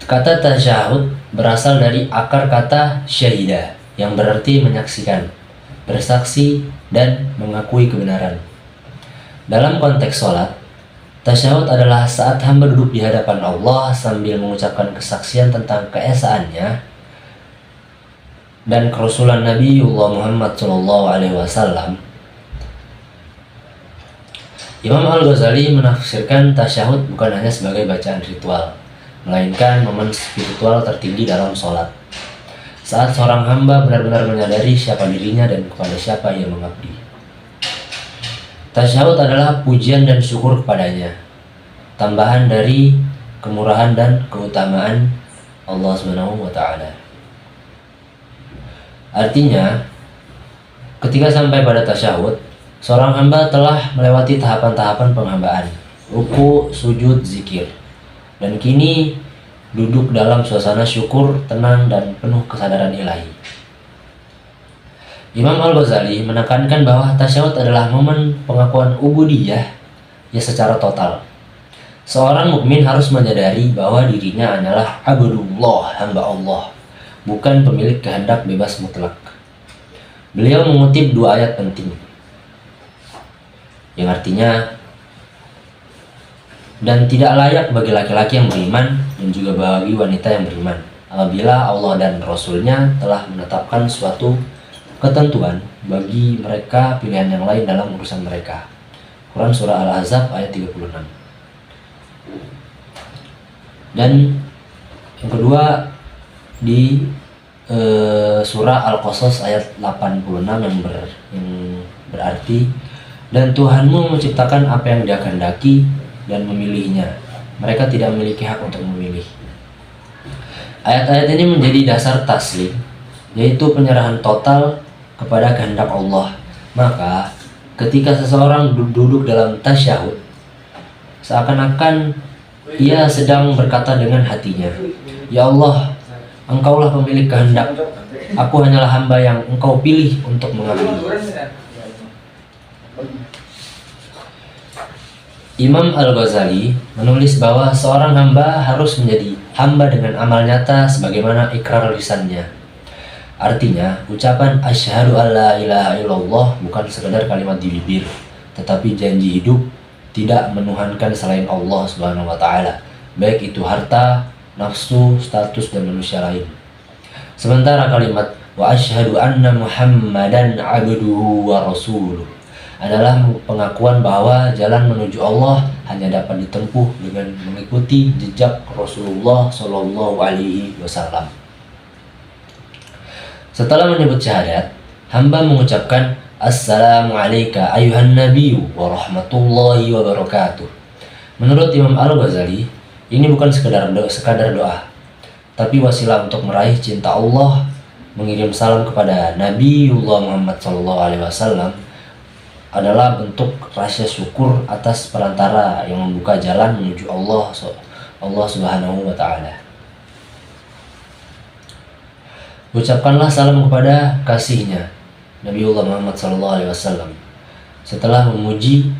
Speaker 1: Kata tasyahud berasal dari akar kata syahida, yang berarti menyaksikan, bersaksi, dan mengakui kebenaran. Dalam konteks sholat, tasyahud adalah saat hamba duduk di hadapan Allah sambil mengucapkan kesaksian tentang keesaannya dan kerasulan Nabiullah Muhammad SAW. Imam Al-Ghazali menafsirkan tasyahud bukan hanya sebagai bacaan ritual, melainkan momen spiritual tertinggi dalam sholat, saat seorang hamba benar-benar menyadari siapa dirinya dan kepada siapa ia mengabdi. Tasyahud adalah pujian dan syukur kepadanya, tambahan dari kemurahan dan keutamaan Allah SWT. Artinya, ketika sampai pada tasyahud, seorang hamba telah melewati tahapan-tahapan penghambaan, ruku, sujud, zikir, dan kini duduk dalam suasana syukur, tenang, dan penuh kesadaran ilahi. Imam Al-Ghazali menekankan bahwa tasyahud adalah momen pengakuan ubudiyah ya secara total. Seorang mukmin harus menyadari bahwa dirinya hanyalah abdullah, hamba Allah, bukan pemilik kehendak bebas mutlak. Beliau mengutip dua ayat penting, yang artinya, dan tidak layak bagi laki-laki yang beriman dan juga bagi wanita yang beriman apabila Allah dan Rasul-Nya telah menetapkan suatu ketentuan bagi mereka pilihan yang lain dalam urusan mereka. Quran Surah Al-Ahzab ayat 36. Dan yang kedua di surah Al-Qasas ayat 86 yang berarti, dan Tuhanmu menciptakan apa yang Dia kehendaki dan memilihnya. Mereka tidak memiliki hak untuk memilih. Ayat-ayat ini menjadi dasar taslim, yaitu penyerahan total kepada kehendak Allah. Maka ketika seseorang duduk dalam tasyahud, seakan-akan ia sedang berkata dengan hatinya, "Ya Allah, Engkaulah pemilik kehendak. Aku hanyalah hamba yang Engkau pilih untuk mengabdi." Imam Al-Ghazali menulis bahwa seorang hamba harus menjadi hamba dengan amal nyata sebagaimana ikrar lisannya. Artinya, ucapan asyhadu alla ilaha illallah bukan sekedar kalimat di bibir, tetapi janji hidup tidak menuhankan selain Allah Subhanahu wa taala, baik itu harta, nafsu, status, dan manusia lain. Sementara kalimat wa asyhadu anna Muhammadan abduhu wa rasuluh adalah pengakuan bahwa jalan menuju Allah hanya dapat ditempuh dengan mengikuti jejak Rasulullah Shallallahu Alaihi Wasallam. Setelah menyebut syahadat, hamba mengucapkan Assalamu alayka ayuhan nabiyyu wa rahmatullahi wa barakatuh. Menurut Imam Al-Ghazali, ini bukan sekadar doa, tapi wasilah untuk meraih cinta Allah, mengirim salam kepada Nabiullah Muhammad SAW adalah bentuk rasa syukur atas perantara yang membuka jalan menuju Allah Subhanahu wa taala. Ucapkanlah salam kepada kasihnya Nabiullah Muhammad SAW setelah memuji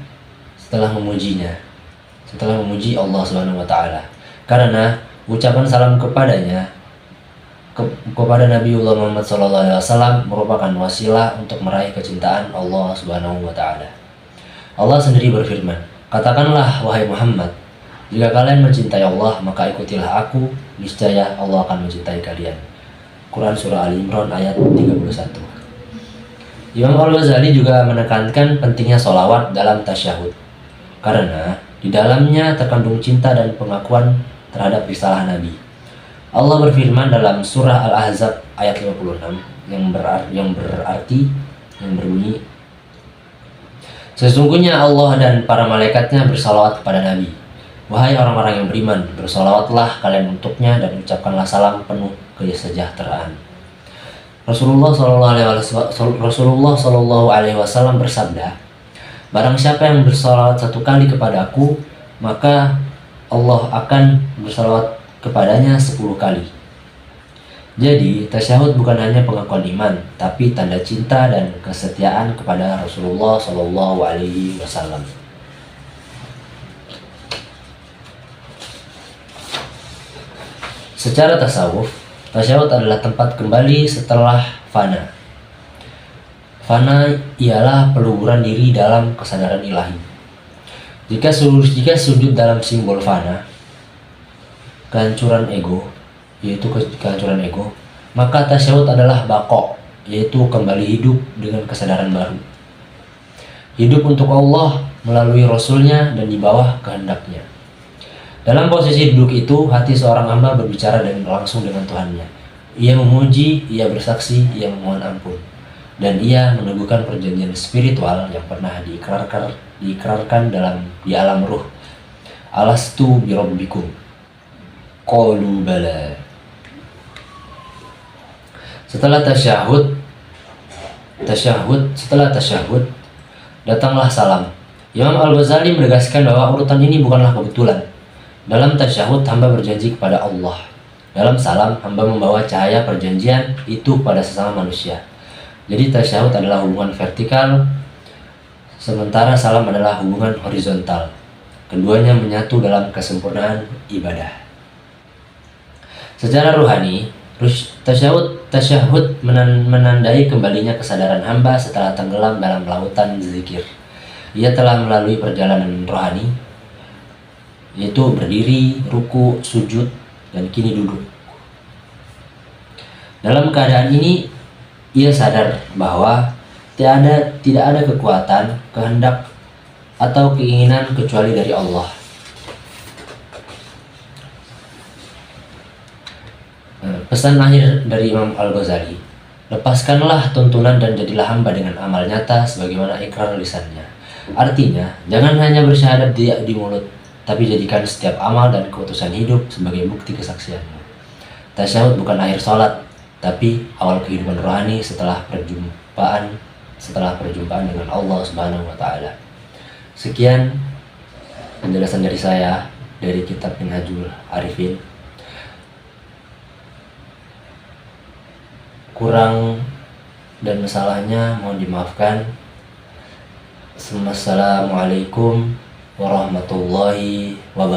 Speaker 1: Allah Subhanahu wa taala. Karena ucapan salam kepadanya kepada Nabiullah Muhammad SAW merupakan wasilah untuk meraih kecintaan Allah Subhanahu wa taala. Allah sendiri berfirman, "Katakanlah wahai Muhammad, jika kalian mencintai Allah, maka ikutilah aku, niscaya Allah akan mencintai kalian." Quran Surah Ali Imran ayat 31. Imam Al-Ghazali juga menekankan pentingnya sholawat dalam tasyahud, karena di dalamnya terkandung cinta dan pengakuan terhadap risalah Nabi. Allah berfirman dalam surah Al-Ahzab ayat 56 yang berbunyi, "Sesungguhnya Allah dan para malaikatnya bersalawat kepada Nabi, Wahai orang-orang yang beriman, bersolawatlah kalian untuknya dan ucapkanlah salam penuh kesejahteraan. Rasulullah Shallallahu Alaihi Wasallam bersabda, barang siapa yang bersolawat 1 kali kepadaku, maka Allah akan bersolawat kepadanya 10 kali. Jadi, tasyahud bukan hanya pengakuan iman, tapi tanda cinta dan kesetiaan kepada Rasulullah Shallallahu Alaihi Wasallam. Secara tasawuf, tasyahud adalah tempat kembali setelah fana. Fana ialah peluburan diri dalam kesadaran ilahi. Jika sujud dalam simbol fana, kehancuran ego, yaitu kehancuran ego, maka tasyahud adalah baqo, yaitu kembali hidup dengan kesadaran baru. Hidup untuk Allah melalui Rasulnya dan di bawah kehendaknya. Dalam posisi duduk itu, hati seorang hamba berbicara langsung dengan Tuhannya. Ia memuji, ia bersaksi, ia memohon ampun. Dan ia meneguhkan perjanjian spiritual yang pernah diikrarkan di alam ruh. Alastu birabbikum. Qalu bala. Setelah tasyahud, datanglah salam. Imam Al-Ghazali menegaskan bahwa urutan ini bukanlah kebetulan. Dalam tasyahud, hamba berjanji kepada Allah. Dalam salam, hamba membawa cahaya perjanjian itu kepada sesama manusia. Jadi tasyahud adalah hubungan vertikal, sementara salam adalah hubungan horizontal. Keduanya menyatu dalam kesempurnaan ibadah. Secara ruhani, tasyahud menandai kembalinya kesadaran hamba setelah tenggelam dalam lautan zikir. Ia telah melalui perjalanan rohani, yaitu berdiri, ruku, sujud, dan kini duduk. Dalam keadaan ini, ia sadar bahwa tidak ada kekuatan, kehendak, atau keinginan kecuali dari Allah. Pesan akhir dari Imam Al-Ghazali, lepaskanlah tuntunan dan jadilah hamba dengan amal nyata sebagaimana ikrar lisannya. Artinya, jangan hanya bersyahadat di mulut, tapi jadikan setiap amal dan keputusan hidup sebagai bukti kesaksianmu. Tasyahud bukan akhir sholat, tapi awal kehidupan rohani setelah perjumpaan dengan Allah Subhanahu wa Ta'ala. Sekian penjelasan dari saya dari kitab Minhajul Arifin. Kurang dan salahnya mohon dimaafkan. Assalamualaikum warahmatullahi wabarakatuh.